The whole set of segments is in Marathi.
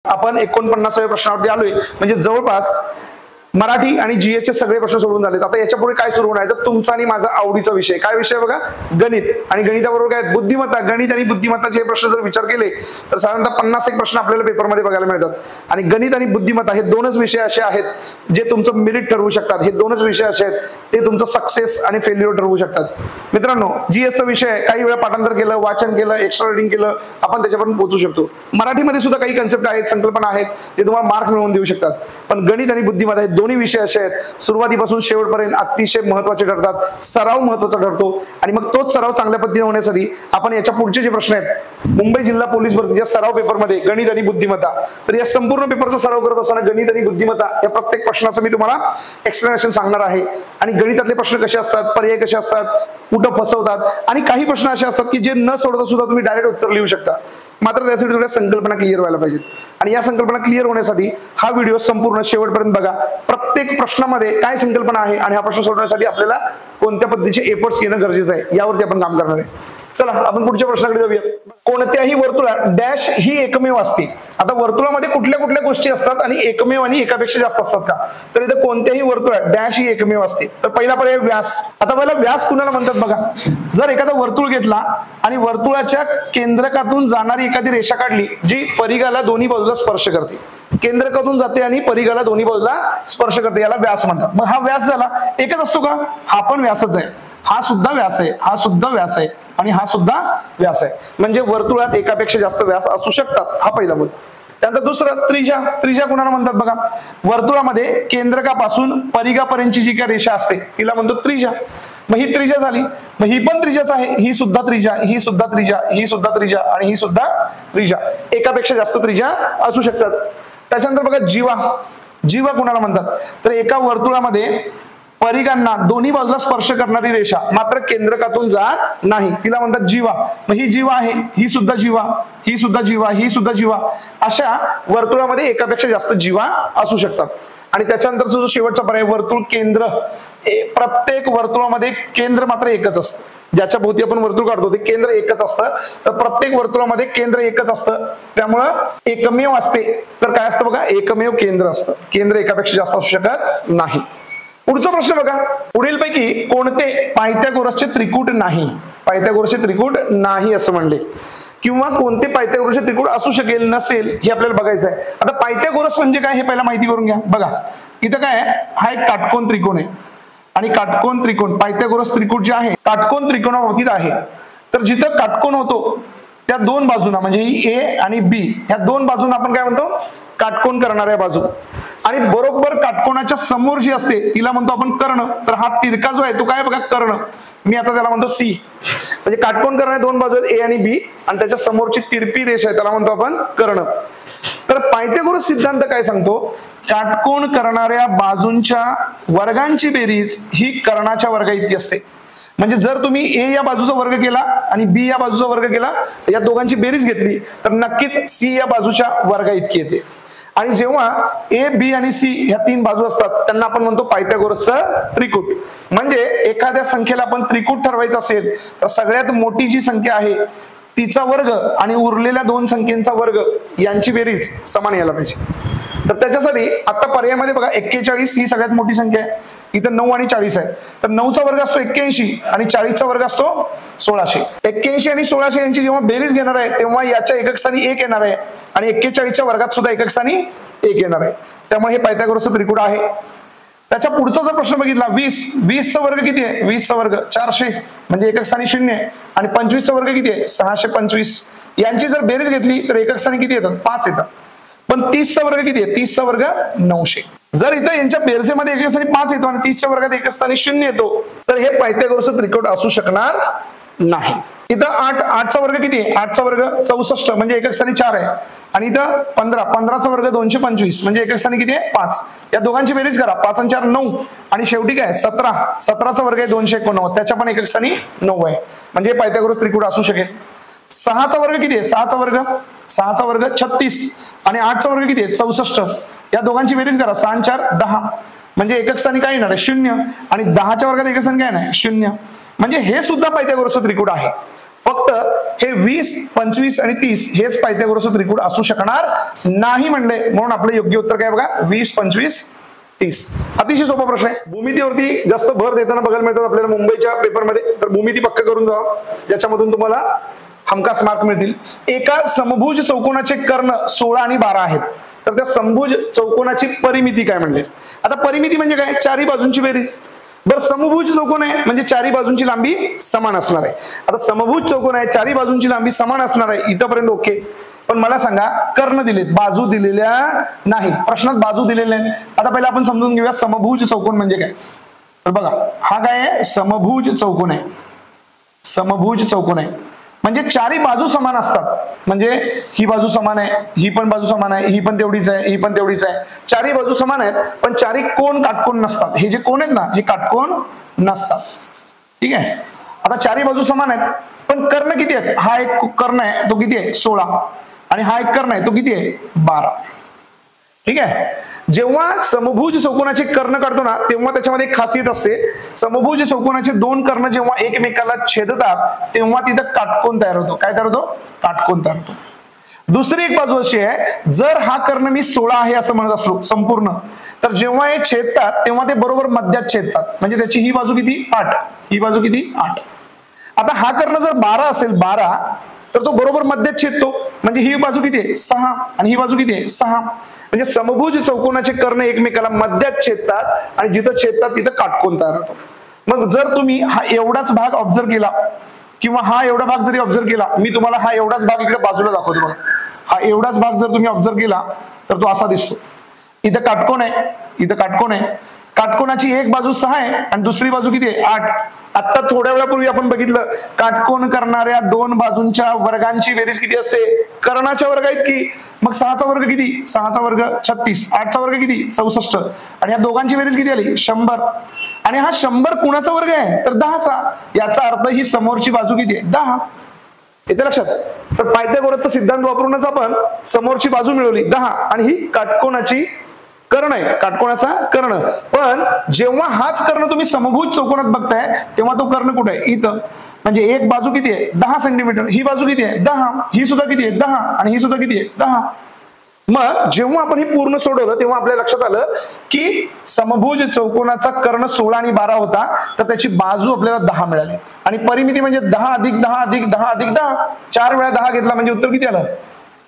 आपण 49व्या प्रश्नावरती आलोय, म्हणजे जवळपास मराठी आणि जीएस चे सगळे प्रश्न सोडून झालेत. आता याच्या पुढे काय सुरू होणार आहे तर तुमचा आणि माझा आवडीचा विषय. काय विषय बघा, गणित. आणि गणिताबरोबर काय बुद्धिमत्ता. गणित आणि बुद्धिमत्ताचे प्रश्न जर विचार केले तर साधारणतः 51 प्रश्न आपल्याला पेपरमध्ये बघायला मिळतात. आणि गणित आणि बुद्धिमत्ता हे दोनच विषय असे आहेत जे तुमचं मेरिट ठरवू शकतात. हे दोनच विषय असे आहेत ते तुमचं सक्सेस आणि फेल्युअर ठरवू शकतात. मित्रांनो, जीएसचा विषय काही वेळा पाठांतर केलं, वाचन केलं, एक्स्ट्रा रीडिंग केलं, आपण त्याच्यापर्यंत पोहोचू शकतो. मराठीमध्ये सुद्धा काही कन्सेप्ट आहेत, संकल्पना आहेत ते तुम्हाला मार्क मिळवून देऊ शकतात. पण गणित आणि बुद्धिमत्ता हे दोन्ही विषय असे आहेत सुरुवातीपासून शेवटपर्यंत अतिशय महत्त्वाचे ठरतात. सराव महत्त्वाचा ठरतो आणि मग तोच सराव चांगल्या पद्धतीने होण्यासाठी आपण याच्या पुढचे जे प्रश्न आहेत मुंबई जिल्हा पोलीस भरतीच्या सराव पेपरमध्ये गणित आणि बुद्धिमत्ता, तर या संपूर्ण पेपरचा सराव करत असताना गणित आणि बुद्धिमत्ता या प्रत्येक प्रश्नाचं मी तुम्हाला एक्सप्लेनेशन सांगणार आहे. आणि गणितातले प्रश्न कसे असतात, पर्याय कसे असतात, कुठं फसवतात, आणि काही प्रश्न असे असतात की जे न सोडवता सुद्धा तुम्ही डायरेक्ट उत्तर लिहू शकता. मात्र त्यासाठी थोड्या संकल्पना क्लिअर व्हायला पाहिजेत. आणि या संकल्पना क्लिअर होण्यासाठी हा व्हिडिओ संपूर्ण शेवटपर्यंत बघा. प्रत्येक प्रश्नामध्ये काय संकल्पना आहे आणि हा प्रश्न सोडवण्यासाठी आपल्याला कोणत्या पद्धतीचे एफर्ट्स घेणं गरजेचं आहे यावरती आपण काम करणार आहे. चला आपण पुढच्या प्रश्नाकडे जाऊया. कोणत्याही वर्तुळात डॅश ही एकमेव असते. आता वर्तुळामध्ये कुठल्या कुठल्या गोष्टी असतात आणि एकमेव आणि एकापेक्षा जास्त असतात का, तर इथे कोणत्याही वर्तुळात डॅश ही एकमेव असते. तर पहिला पर्याय व्यास. आता पहिला व्यास कुणाला म्हणतात बघा. जर एखादा वर्तुळ घेतला आणि वर्तुळाच्या केंद्रकातून जाणारी एखादी रेषा काढली जी परिघाला दोन्ही बाजूला स्पर्श करते, केंद्रकातून जाते आणि परिघाला दोन्ही बाजूला स्पर्श करते, याला व्यास म्हणतात. मग हा व्यास झाला एकच असतो का, हा पण व्यासच आहे, हा सुद्धा व्यास आहे, हा सुद्धा व्यास आहे आणि हा सुद्धा व्यास आहे. म्हणजे वर्तुळात एकापेक्षा जास्त व्यास असू शकतात, हा पहिला मुद्दा. त्यानंतर दुसरं त्रिज्या. त्रिज्या कुणाला म्हणतात बघा. वर्तुळामध्ये केंद्रकापासून परिघापर्यंतची जी काही रेषा असते तिला म्हणतो त्रिज्या. मग ही त्रिज्या झाली, मग ही पण त्रिज्याच आहे, ही सुद्धा त्रिज्या, ही सुद्धा त्रिज्या, ही सुद्धा त्रिज्या आणि ही सुद्धा त्रिज्या. एकापेक्षा जास्त त्रिज्या असू शकतात. त्याच्यानंतर बघा जीवा. जीवा कुणाला म्हणतात तर एका वर्तुळामध्ये परिघांना दोन्ही बाजूला स्पर्श करणारी रेषा मात्र केंद्रकातून जात नाही, तिला म्हणतात जीवा. मग ही जीवा आहे, ही सुद्धा जीवा, ही सुद्धा जीवा, ही सुद्धा जीवा. अशा वर्तुळामध्ये एकापेक्षा जास्त जीवा असू शकतात. आणि त्याच्यानंतरचा जो शेवटचा पर्याय वर्तुळ केंद्र. प्रत्येक वर्तुळामध्ये केंद्र मात्र एकच असतं. ज्याच्या भोवती आपण वर्तुळ काढतो ते केंद्र एकच असतं. तर प्रत्येक वर्तुळामध्ये केंद्र एकच असतं, त्यामुळं एकमेव असते. तर काय असतं बघा, एकमेव केंद्र असतं. केंद्र एकापेक्षा जास्त असू शकत नाही. पुढचा प्रश्न बघा. पुढीलपैकी कोणते पायथागोरसचे त्रिकूट नाही. पायथागोरसचे त्रिकूट नाही असं म्हणले, किंवा कोणते पायथागोरसचे त्रिकूट असू शकेल नसेल हे आपल्याला बघायचं आहे. आता पायथागोरस म्हणजे काय हे पहिला माहिती करून घ्या. बघा इथं काय आहे, हा एक काटकोन त्रिकोण आहे आणि काटकोन त्रिकोण पायथागोरस त्रिकूट जे आहे काटकोन त्रिकोणाबाबतीत आहे. तर जिथं काटकोन होतो त्या दोन बाजूंना म्हणजे ही ए आणि बी ह्या दोन बाजूंना आपण काय म्हणतो, काटकोन करणाऱ्या बाजू. आणि बरोबर काटकोनाच्या समोर जी असते तिला म्हणतो आपण कर्ण. तर हा तिरका जो आहे तो काय बघा कर्ण. मी आता त्याला म्हणतो सी. म्हणजे काटकोन करणाऱ्या दोन बाजू आहेत ए आणि बी आणि त्याच्या समोरची तिरपी रेषा आहे त्याला म्हणतो आपण कर्ण. तर पायथागोरस सिद्धांत काय सांगतो, काटकोन करणाऱ्या बाजूंच्या वर्गांची बेरीज ही कर्णाच्या वर्गा इतकी असते. म्हणजे जर तुम्ही ए या बाजूचा वर्ग केला आणि बी या बाजूचा वर्ग केला, या दोघांची बेरीज घेतली तर नक्कीच सी या बाजूच्या वर्गा इतकी येते. आणि जेव्हा ए बी आणि सी ह्या तीन बाजू असतात त्यांना आपण म्हणतो पायथागोरसचं त्रिकूट. म्हणजे एखाद्या संख्येला आपण त्रिकूट ठरवायचं असेल तर सगळ्यात मोठी जी संख्या आहे तिचा वर्ग आणि उरलेल्या दोन संख्येचा वर्ग यांची बेरीज समान यायला पाहिजे. तर त्याच्यासाठी आता पर्यायामध्ये बघा 41 ही सगळ्यात मोठी संख्या आहे, इथं 9 आणि 40 आहे. तर 9चा वर्ग असतो 81 आणि 40चा वर्ग असतो 1600. 81 आणि 1600 यांची जेव्हा बेरीज घेणार आहे तेव्हा याच्या एकक स्थानी 1 येणार आहे आणि 41च्या वर्गात सुद्धा एकक स्थानी 1 येणार आहे. त्यामुळे हे पायथागोरसचं त्रिकूट आहे. त्याच्या पुढचा जर प्रश्न बघितला 20चा वर्ग किती आहे, 20चा वर्ग 400 म्हणजे एकक स्थानी 0 आहे. आणि 25चा वर्ग किती आहे 625. यांची जर बेरीज घेतली तर एकक स्थानी किती येतात 5 येतात. पण 30चा वर्ग किती आहे, 30चा वर्ग 900. जर इथं यांच्या बेरजेमध्ये एकक स्थानी 5 येतो आणि 30च्या वर्गात एकक स्थानी 0 येतो तर हे पायथागोरसचं त्रिकूट असू शकणार नाही. इथं 8चा वर्ग किती आहे, 8चा वर्ग 64 म्हणजे एकक स्थानी 4 आहे. आणि इथं 15चा वर्ग 225 म्हणजे एकक स्थानी किती आहे 5. या दोघांची बेरीज करा, 5 आणि 4 9 आणि शेवटी काय 17चा वर्ग आहे 289 त्याच्या पण एकक स्थानी 9 आहे. म्हणजे पायथागोरस त्रिकूट असू शकेल. 6चा वर्ग किती आहे, 6चा वर्ग 36 आणि 8चा वर्ग किती आहे 64. या दोघांची बेरीज करा, 6 आणि 4 10 म्हणजे एकक स्थानी काय येणार आहे 0 आणि 10च्या वर्गात एकक स्थानी काय येणार आहे 0. म्हणजे हे सुद्धा पायथागोरसचं त्रिकूट आहे. फक्त हे 20, 25 आणि 30 हेच पायथागोरसचं त्रिकोण असू शकणार नाही म्हणले. म्हणून आपलं योग्य उत्तर काय बघा 20, 25, 30. अतिशय सोपा प्रश्न आहे. भूमितीवरती जास्त भर देताना बघायला मिळतात आपल्याला मुंबईच्या पेपरमध्ये. तर भूमिती पक्क करून जावा, ज्याच्यामधून तुम्हाला हमखास मार्क मिळतील. एका समभुज चौकोनाचे कर्ण 16 आणि 12 आहेत. तर त्या समभुज चौकोनाची परिमिती काय म्हणले. आता परिमिती म्हणजे काय, चारही बाजूंची बेरीज. बरं, समभुज चौकोन आहे म्हणजे चारही बाजूंची लांबी समान असणार आहे. आता समभुज चौकोन आहे, चारही बाजूंची लांबी समान असणार आहे, इथपर्यंत ओके. पण मला सांगा कर्ण दिलेत, बाजू दिलेल्या नाही. प्रश्नात बाजू दिलेल्या नाही. आता पहिला आपण समजून घेऊया समभुज चौकोन म्हणजे काय. तर बघा हा काय आहे, समभुज चौकोन आहे. समभुज चौकोन आहे म्हणजे चारही बाजू समान असतात. म्हणजे ही बाजू समान आहे, ही पण बाजू समान आहे, ही पण तेवढीच आहे, ही पण तेवढीच आहे. चारही बाजू समान आहेत पण चारही कोण काटकोन नसतात. हे जे कोण आहेत ना हे काटकोन नसतात. ठीक आहे. आता चारही बाजू समान आहेत पण कर्ण किती आहेत. हा एक कर्ण आहे तो किती आहे 16 आणि हा एक कर्ण आहे तो किती आहे 12. ठीक आहे. जेव्हा समभुज चौकोनाचे कर्ण काढतो ना तेव्हा त्याच्यामध्ये एक खासियत असते. समभुज चौकोनाचे दोन कर्ण जेव्हा एकमेकाला छेदतात तेव्हा तिथं काटकोन तयार होतो. काय तयार होतो, काटकोन तयार होतो. दुसरी एक बाजू अशी आहे, जर हा कर्ण मी 16 आहे असं म्हणत असलो संपूर्ण, तर जेव्हा हे छेदतात तेव्हा ते बरोबर मध्यात छेदतात. म्हणजे त्याची ही बाजू किती 8, ही बाजू किती 8. आता हा कर्ण जर 12 असेल 12 तर तो बरोबर मध्यात छेदतो. म्हणजे ही बाजू किती आहे 6 आणि ही बाजू किती आहे 6. म्हणजे समभुज चौकोनाचे कर्ण एकमेकाला मध्यात छेदतात आणि जिथं छेदतात तिथं काटकोन तयार होतो. मग जर तुम्ही हा एवढाच भाग ऑब्झर्व केला किंवा हा एवढा भाग जरी ऑब्झर्व केला, मी तुम्हाला हा एवढाच भाग इकडे बाजूला दाखवतो बघा. हा एवढाच भाग जर तुम्ही ऑब्झर्व केला तर तो असा दिसतो. इथं काटकोन आहे, इथं काटकोन आहे. काटकोनाची एक बाजू 6 आहे आणि दुसरी बाजू किती आहे 8. आता थोड्या वेळापूर्वी आपण बघितलं काटकोन करणाऱ्या दोन बाजूंच्या वर्गांची बेरीज किती असते, कर्णाच्या वर्ग आहेत की. मग 6चा वर्ग किती, 6चा वर्ग 36, 8चा वर्ग किती 64 आणि या दोघांची बेरीज किती आली 100. आणि हा 100 कुणाचा वर्ग आहे तर 10चा. याचा अर्थ ही समोरची बाजू किती आहे 10. येते लक्षात. तर पायथागोरसचा सिद्धांत वापरूनच आपण समोरची बाजू मिळवली 10 आणि ही काटकोनाची कर्ण आहे, काटकोनाचा कर्ण. पण जेव्हा हाच कर्ण तुम्ही समभुज चौकोनात बघताय तेव्हा तो कर्ण कुठे आहे इथं. म्हणजे एक बाजू किती आहे 10 सेंटीमीटर, ही बाजू किती आहे 10, ही सुद्धा किती आहे 10 आणि ही सुद्धा किती आहे 10. मग जेव्हा आपण हे पूर्ण सोडवलं तेव्हा आपल्या लक्षात आलं की समभुज चौकोनाचा कर्ण 16 आणि 12 होता तर त्याची बाजू आपल्याला 10 मिळाली. आणि परिमिती म्हणजे 10 अधिक 10 अधिक 10 अधिक 10, 4 वेळा 10 घेतला म्हणजे उत्तर किती आलं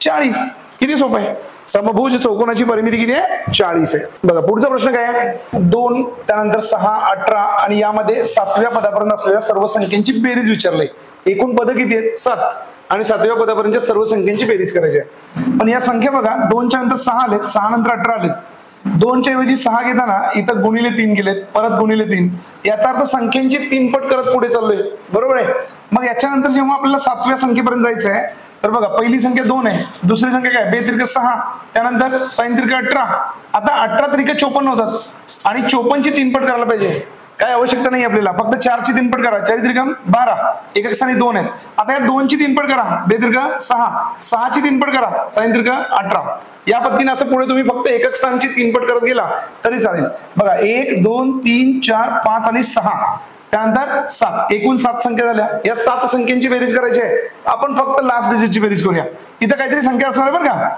40. किती सोपं आहे. समभुज चौकोनाची परिमिती किती आहे 40 आहे. बघा पुढचा प्रश्न काय आहे, 2 त्यानंतर 6, 18 आणि यामध्ये 7व्या पदापर्यंत असलेल्या सर्व संख्यांची बेरीज विचारली. एकूण पद किती आहेत 7 आणि 7व्या पदापर्यंतच्या सर्व संख्यांची बेरीज करायची आहे. पण या संख्या बघा 2च्या नंतर 6 आलेत, 6 नंतर 18 आलेत. 2च्या ऐवजी 6 घेताना इथं गुणिले 3 केलेत, परत गुणिले 3. याचा अर्थ संख्यांची 3 पट करत पुढे चाललोय, बरोबर आहे. मग याच्यानंतर जेव्हा आपल्याला 7व्या संख्येपर्यंत जायचं आहे तर बघा पहिली संख्या 2 आहे, दुसरी संख्या काय 2 त्रिक 6, त्यानंतर 6 त्रिक 18. आता 18 त्रिक 54 होतात आणि 54 ची 3 पट करायला पाहिजे. काय आवश्यकता नाही आपल्याला, फक्त 4 ची 3 पट करा. 4 त्रिकम 12, एकक स्थानी 2 आहेत. आता या 2 ची 3 पट करा, 2 त्रिक 6, 6 ची 3 पट करा, 6 त्रिक 18. या पद्धतीने असं पुढे तुम्ही फक्त एकक स्थानची 3 पट करत गेला तरी चालेल. बघा 1 2 3 4 5 आणि 6, त्यानंतर 7, एकूण 7 संख्या झाल्या. या 7 संख्यांची बेरीज करायची आहे. आपण फक्त लास्ट डिजिटची बेरीज करूया. इथं काहीतरी संख्या असणार आहे बरं का,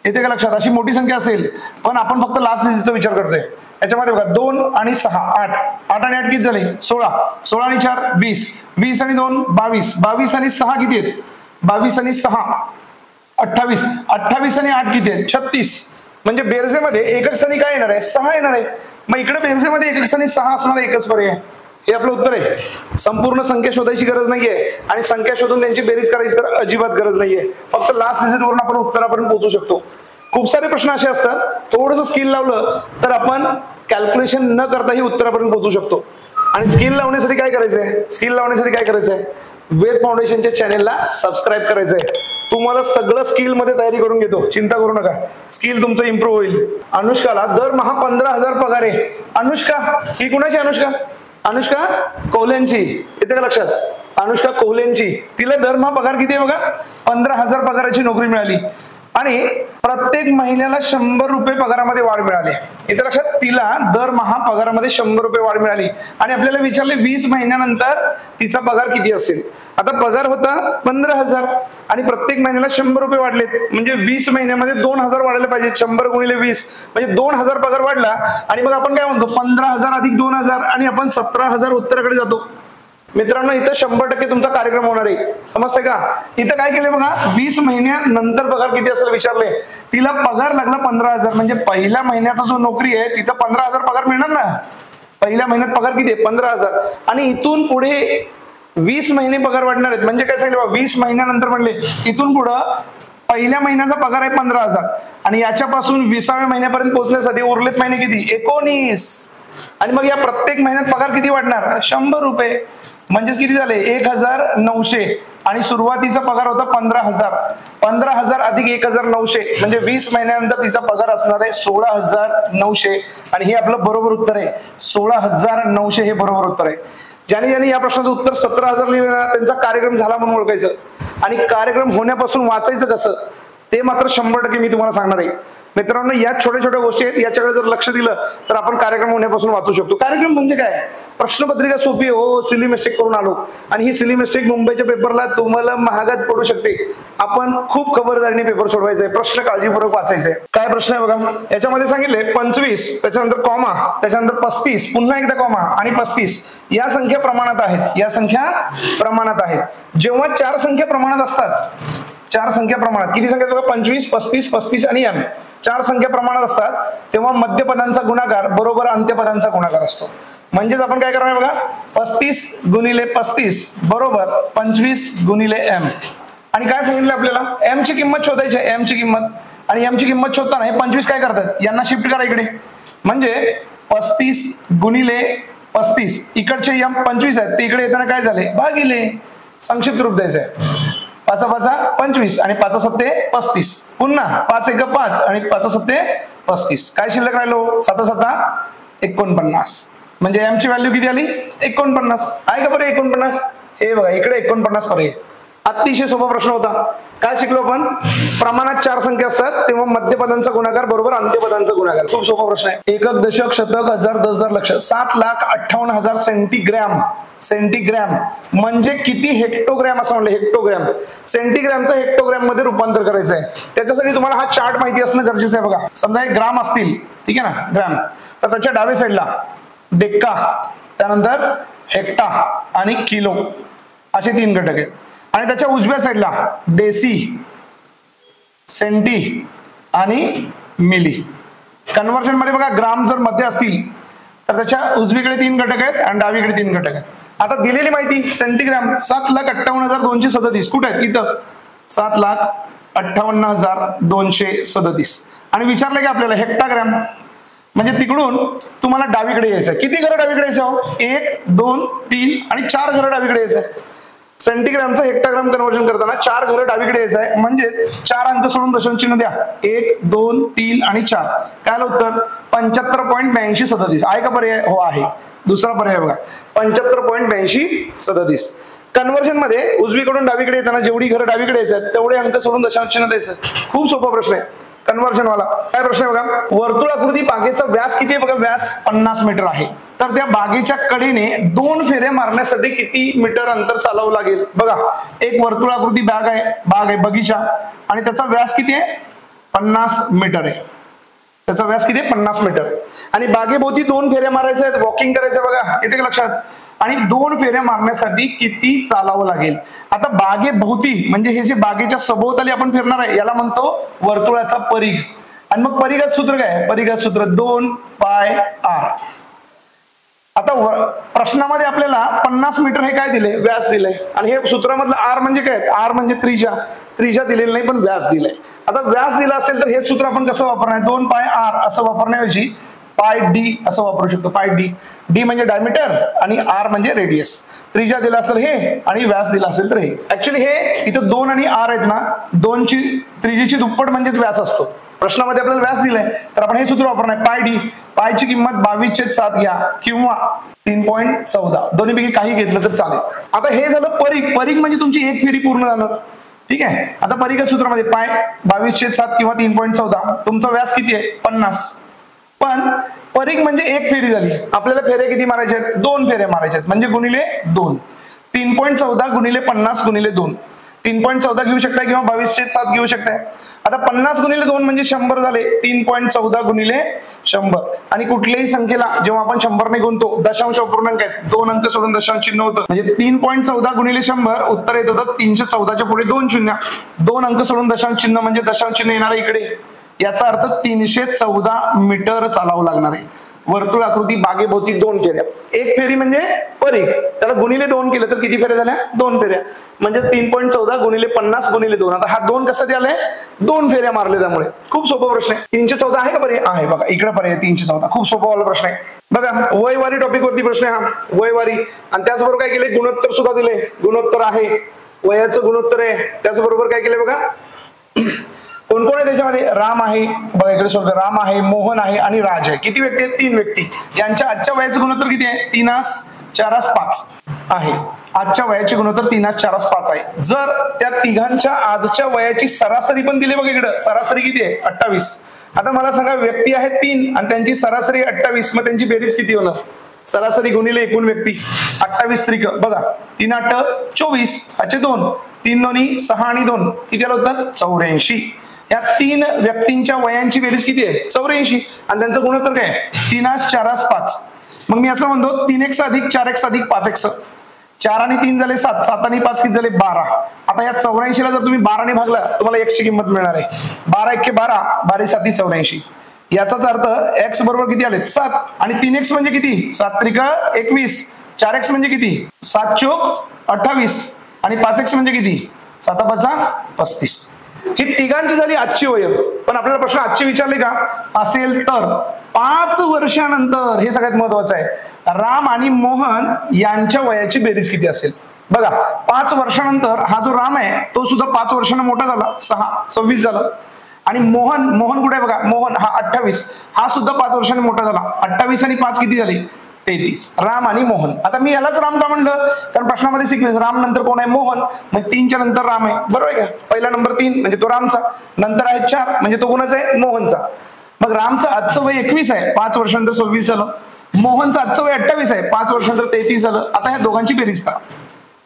येते का लक्षात. अशी मोठी संख्या असेल पण आपण फक्त लास्ट डिजिटचा विचार करतोय. याच्यामध्ये बघा 2 आणि 6 8, 8 आणि 8 किती झाले 16, 16 आणि 4 20, 20 आणि 2 22, 22 आणि 6 किती आहेत 22 आणि 6 28, 28 आणि 8 किती आहेत 36. म्हणजे बेरजेमध्ये एकक स्थानी काय येणार आहे 6 येणार आहे. मग इकडे बेरजेमध्ये एकक स्थानी 6 असणार आहे, एकच पर्याय. हे आपलं उत्तर आहे. संपूर्ण संख्या शोधायची गरज नाहीये आणि संख्या शोधून त्यांची बेरीज करायची तर अजिबात गरज नाहीये. फक्त लास्ट डिजिट वरून आपण उत्तरापर्यंत पोहोचू शकतो. खूप सारे प्रश्न असे असतात थोडंसं स्किल लावलं तर आपण कॅल्क्युलेशन न करताही उत्तरापर्यंत पोहोचू शकतो. आणि स्किल लावण्यासाठी काय करायचंय, स्किल लावण्यासाठी काय करायचंय, वेद फाउंडेशनच्या चॅनेलला सबस्क्राईब करायचंय. तुम्हाला सगळं स्किल मध्ये तयारी करून घेतो, चिंता करू नका. स्किल तुमचं इम्प्रूव्ह होईल. अनुष्काला दरमहा 15,000 पगार आहे. अनुष्का ही कुणाची, अनुष्का अनुष्का कोहलेंची, येते का लक्षात. अनुष्का कोहलेंची, तिला दरमहा पगार किती आहे बघा 15,000 पगाराची नोकरी मिळाली. आणि प्रत्येक महिन्याला 100 रुपये पगारामध्ये वाढ मिळाली. इथे लक्षात, तिला दरमहा पगारामध्ये 100 रुपये वाढ मिळाली आणि आपल्याला विचारले 20 महिन्यानंतर तिचा पगार किती असेल. आता पगार होता 15,000 आणि प्रत्येक महिन्याला 100 रुपये वाढलेत म्हणजे 20 महिन्यामध्ये 2,000 वाढले पाहिजे. 100 गुणिले 20 म्हणजे 2,000 पगार वाढला. आणि मग आपण काय म्हणतो 15,000 अधिक 2,000 आणि आपण 17,000 उत्तराकडे जातो. मित्रांनो इथं 100% तुमचा कार्यक्रम होणार आहे. समजतंय का? इथं काय केलंय बघा, 20 महिन्यानंतर पगार किती असेल विचारले. तिला पगार लागला 15,000 म्हणजे पहिल्या महिन्याचा जो नोकरी आहे तिथं 15,000 पगार मिळणार ना. पहिल्या महिन्यात पगार किती आहे 15,000 आणि इथून पुढे 20 महिने पगार वाढणार आहेत. म्हणजे काय सांगितलं 20 महिन्यानंतर म्हणले इथून पुढं पहिल्या महिन्याचा पगार आहे 15,000 आणि याच्यापासून 20व्या महिन्यापर्यंत पोहोचण्यासाठी उरलेत महिने किती 19 आणि मग या प्रत्येक महिन्यात पगार किती वाढणार 100 रुपये म्हणजेच किती झाले 1,900 आणि सुरुवातीचा पगार होता 15,000. 15,000 अधिक 1,900 म्हणजे 20 महिन्यानंतर तिचा पगार असणार आहे 16,900 आणि हे आपलं बरोबर उत्तर आहे. 16,900 हे बरोबर उत्तर आहे. ज्याने ज्याने या प्रश्नाचं उत्तर 17,000 लिहिलं ना त्यांचा कार्यक्रम झाला म्हणून ओळखायचं आणि कार्यक्रम होण्यापासून वाचायचं कसं ते मात्र 100% मी तुम्हाला सांगणार आहे. मित्रांनो या छोट्या छोट्या गोष्टी आहेत, याच्याकडे जर लक्ष दिलं तर आपण कार्यक्रम होण्यापासून वाचू शकतो. कार्यक्रम म्हणजे काय, प्रश्नपत्रिका सोपी हो, सिली मिस्टेक करून आलो आणि ही सिली मिस्टेक मुंबईच्या पेपरला तुम्हाला महागात पडू शकते. आपण खूप खबरदारीने पेपर सोडवायचा आहे, प्रश्न काळजीपूर्वक वाचायचे. काय प्रश्न आहे बघा, याच्यामध्ये सांगितले 25 त्याच्यानंतर कॉमा त्याच्यानंतर 35 पुन्हा एकदा कॉमा आणि 35 या संख्या प्रमाणात आहेत. या संख्या प्रमाणात आहेत. जेव्हा 4 संख्या प्रमाणात असतात, 4 संख्या प्रमाणात किती संख्या बघा 25 35 35 आणि m 4 संख्या प्रमाणात असतात तेव्हा मध्यपदांचा गुणाकार बरोबर अंत्यपदांचा गुणाकार असतो. म्हणजेच आपण काय करणार बघा 35 गुणिले 35 बरोबर 25 गुणिले m आणि काय सांगितलं आपल्याला m ची किंमत शोधायची आहे. m ची किंमत आणि m ची किंमत शोधताना हे 25 काय करतात यांना शिफ्ट करा इकडे म्हणजे 35 गुणिले 35 इकडचे m 25 आहेत ते इकडे येताना काय झाले भागिले. संक्षिप्त रूप द्यायचं आहे 5 5 25 आणि 5 7 35 पुन्हा 5 1 5 आणि 5 7 35 काय शिल्लक राहिलो 7 7 49 म्हणजे m ची व्हॅल्यू किती आली 49 आहे का बरं 49 हे बघा इकडे 49 पर्याय. अतिशय सोपा प्रश्न होता. काय शिकलो आपण प्रमाणात 4 संख्या असतात तेव्हा मध्यपदांचा गुणाकार बरोबर अंत्यपदांचा गुणाकार. खूप सोपा प्रश्न आहे. एकक दशक शतक हजार 10,000 लक्ष 7,58,000 सेंटीग्रॅम. सेंटीग्रॅम म्हणजे किती हेक्टोग्रॅम असं म्हणलं हेक्टोग्रॅम. सेंटीग्रॅमचं हेक्टोग्रॅम मध्ये रूपांतर करायचं आहे. त्याच्यासाठी तुम्हाला हा चार्ट माहिती असणं गरजेचं आहे. बघा समजा हे ग्राम असतील ठीक आहे ना ग्राम तर त्याच्या डाव्या साईडला डेक्का त्यानंतर हेक्टा आणि किलो असे 3 घटक आहेत आणि त्याच्या उजव्या साईडला डेसी सेंटी आणि मिली. कन्व्हर्जन मध्ये बघा ग्राम जर मध्ये असतील तर त्याच्या उजवीकडे 3 घटक आहेत आणि डावीकडे 3 घटक आहेत. आता दिलेली माहिती सेंटीग्रॅम 7,58,237 कुठे आहेत इथं 7,58,237 आणि विचारलं की आपल्याला हेक्टाग्रॅम म्हणजे तिकडून तुम्हाला डावीकडे यायचं. किती घरं डावीकडे यायचं 1 2 3 आणि 4 घरं डावीकडे यायचं. सेंटीग्रॅमचं हेक्टाग्राम कन्व्हर्जन करताना 4 घरं डावीकडे यायचं आहे म्हणजेच 4 अंक सोडून दशांश चिन्ह द्या 1 2 3 आणि 4 काय आलं उत्तर 75.8237 आहे का पर्याय हो आहे. दुसरा पर्याय बघा 75.8237. कन्व्हर्जन मध्ये उजवीकडून डावीकडे येताना जेवढी घरं डावीकडे यायचं तेवढे अंक सोडून दशांश चिन्ह द्यायचं. खूप सोपा प्रश्न आहे कन्व्हर्जन वाला. काय प्रश्न आहे बघा वर्तुळाकृती बागेचा व्यास किती आहे बघा व्यास 50 मीटर आहे तर त्या बागेच्या कडेने 2 फेऱ्या मारण्यासाठी किती मीटर अंतर चालावं लागेल. बघा एक वर्तुळाकृती बाग आहे बगीचा आणि त्याचा व्यास किती आहे 50 मीटर आहे. त्याचा व्यास किती आहे 50 मीटर आणि बागेभोवती 2 फेऱ्या मारायच्या आहेत वॉकिंग करायचं बघा येते का लक्षात आणि 2 फेऱ्या मारण्यासाठी किती चालावं लागेल. आता बागेभोवती म्हणजे हे जे बागेच्या सभोवताली आपण फिरणार आहे याला म्हणतो वर्तुळाचा परिघ आणि मग परिघात सूत्र काय परिघात सूत्र 2 पाय r. आता प्रश्नामध्ये आपल्याला 50 मीटर हे काय दिले व्यास दिले आणि हे सूत्रामधलं r म्हणजे काय r म्हणजे त्रिज्या दिलेली नाही पण व्यास दिलाय. आता व्यास दिला असेल तर हे सूत्र आपण कसं वापरणार 2 पाय r असं वापरण्याऐवजी पाय d असं वापरू शकतो. पाय d म्हणजे डायमीटर आणि r म्हणजे रेडियस. त्रिज्या दिला असेल हे आणि व्यास दिला असेल तर हे. ऍक्च्युअली हे इथं 2 आणि r आहेत ना 2 ची त्रिज्येची दुप्पट म्हणजेच व्यास असतो. प्रश्नामध्ये आपल्याला व्यास दिलाय तर आपण हे सूत्र वापरणार पाय d पायची किंमत 22/7 घ्या किंवा 3.14 दोन्हीपैकी काही घेतलं तर चालेल. आता हे झालं परिघ. परिघ म्हणजे तुमची एक फेरी पूर्ण जाणार ठीक आहे. आता परिघ सूत्रामध्ये पाय 22/7 किंवा 3.14. तुमचा व्यास किती आहे? 50. पण परिघ म्हणजे एक फेरी झाली. आपल्याला फेऱ्या किती मारायच्या आहेत? 2 फेऱ्या मारायच्या आहेत, म्हणजे गुणिले 2. 3.14 गुणिले 50 गुणिले 2. 3.14 घेऊ शकताय किंवा 22/7 घेऊ शकताय. आता 50 गुणिले 2 म्हणजे 100 झाले. 3.14 गुणिले 100. आणि कुठल्याही संख्येला जेव्हा आपण 100 ने गुणतो, दशांश अपूर्णांक आहेत, 2 अंक सोडून दशांश चिन्ह होतं, म्हणजे 3.14 गुणिले 100 उत्तर येत होतं 314च्या पुढे 2 शून्य. 2 अंक सोडून दशांश चिन्ह म्हणजे दशांश चिन्ह येणार इकडे. याचा अर्थ 314 मीटर चालावं लागणार आहे. वर्तुळ आकृती बागेभोवती 2 फेऱ्या. एक फेरी म्हणजे परिघ, त्याला गुणिले 2 केलं तर किती फेऱ्या झाल्या? 2 फेऱ्या. म्हणजे 3.14 गुणिले 50 गुणिले 2. आता हा 2 कसा आलाय? 2 फेऱ्या मारले, त्यामुळे खूप सोपा प्रश्न आहे. 314 आहे का पर्याय? आहे बघा, इकडे पर्याय 314. खूप सोपा वाला प्रश्न आहे बघा. वयवारी टॉपिक वरती प्रश्न आहे हा, वयवारी. आणि त्याचबरोबर काय केले? गुणोत्तर सुद्धा दिले. गुणोत्तर आहे, वयाचं गुणोत्तर आहे. त्याचबरोबर काय केले बघा, कोण कोण आहे त्याच्यामध्ये? राम आहे बघा, इकडे सोडलं. राम आहे, मोहन आहे आणि राज आहे. किती व्यक्ती आहेत? 3 व्यक्ती. यांच्या आजच्या वयाचं गुणोत्तर किती आहे? 3:4:5 आहे. आजच्या वयाचे गुणोत्तर 3:4:5 आहे. जर त्या तिघांच्या आजच्या वयाची सरासरी पण दिली बघा, इकडं सरासरी किती आहे? 28. आता मला सांगा, व्यक्ती आहेत 3 आणि त्यांची सरासरी 28, मग त्यांची बेरीज किती होणार? सरासरी गुणिले एकूण व्यक्ती. 28 त्रिक बघा, 3×8 = 24, ह्याचे 2, 3 दोन्ही 6 आणि 2 किती आलं होतं? 84. या 3 व्यक्तींच्या वयांची बेरीज किती आहे? 84. आणि त्यांचं गुणोत्तर काय? 3:4:5. मग मी असं म्हणतो 3x + 4x + 5x. 4 आणि 3 झाले 7, 7 आणि 5 किती झाले? 12. आता या 84ला जर तुम्ही 12 ने भागला, तुम्हाला x ची किंमत मिळणार आहे. 12 × 12, 12 × 7 = 84. याचाच अर्थ x बरोबर किती आले? 7. आणि 3x म्हणजे किती? 7 त्रिक 21. 4x म्हणजे किती? 7 चोक 28. आणि 5x म्हणजे किती? 7 5 35. ही तिघांची झाली आजची वय. पण आपल्याला प्रश्न आजचे विचारले का असेल तर 5 वर्षानंतर, हे सगळ्यात महत्वाचं आहे, राम आणि मोहन यांच्या वयाची बेरीज किती असेल? बघा, 5 वर्षानंतर हा जो राम आहे तो सुद्धा 5 वर्षांना मोठा झाला, 26 झालं. आणि मोहन कुठे आहे बघा, मोहन हा 28, हा सुद्धा 5 वर्षांनी मोठा झाला. 28 आणि 5 किती झाले? 33. राम आणि मोहन. आता मी यालाच राम का म्हणलं? कारण प्रश्नामध्ये सिक्वेन्स राम नंतर कोण आहे? मोहन. मग 3च्या नंतर राम आहे, बरोबर आहे का? पहिला नंबर 3 म्हणजे तो रामचा, नंतर आहे 4 म्हणजे तो कोणाचा आहे? मोहनचा. मग रामचं आजचं वय 21 आहे, 5 वर्षानंतर 26 झालं. मोहनचं आजचं वय 28 आहे, 5 वर्षानंतर 33 झालं. आता ह्या दोघांची बेरीज करा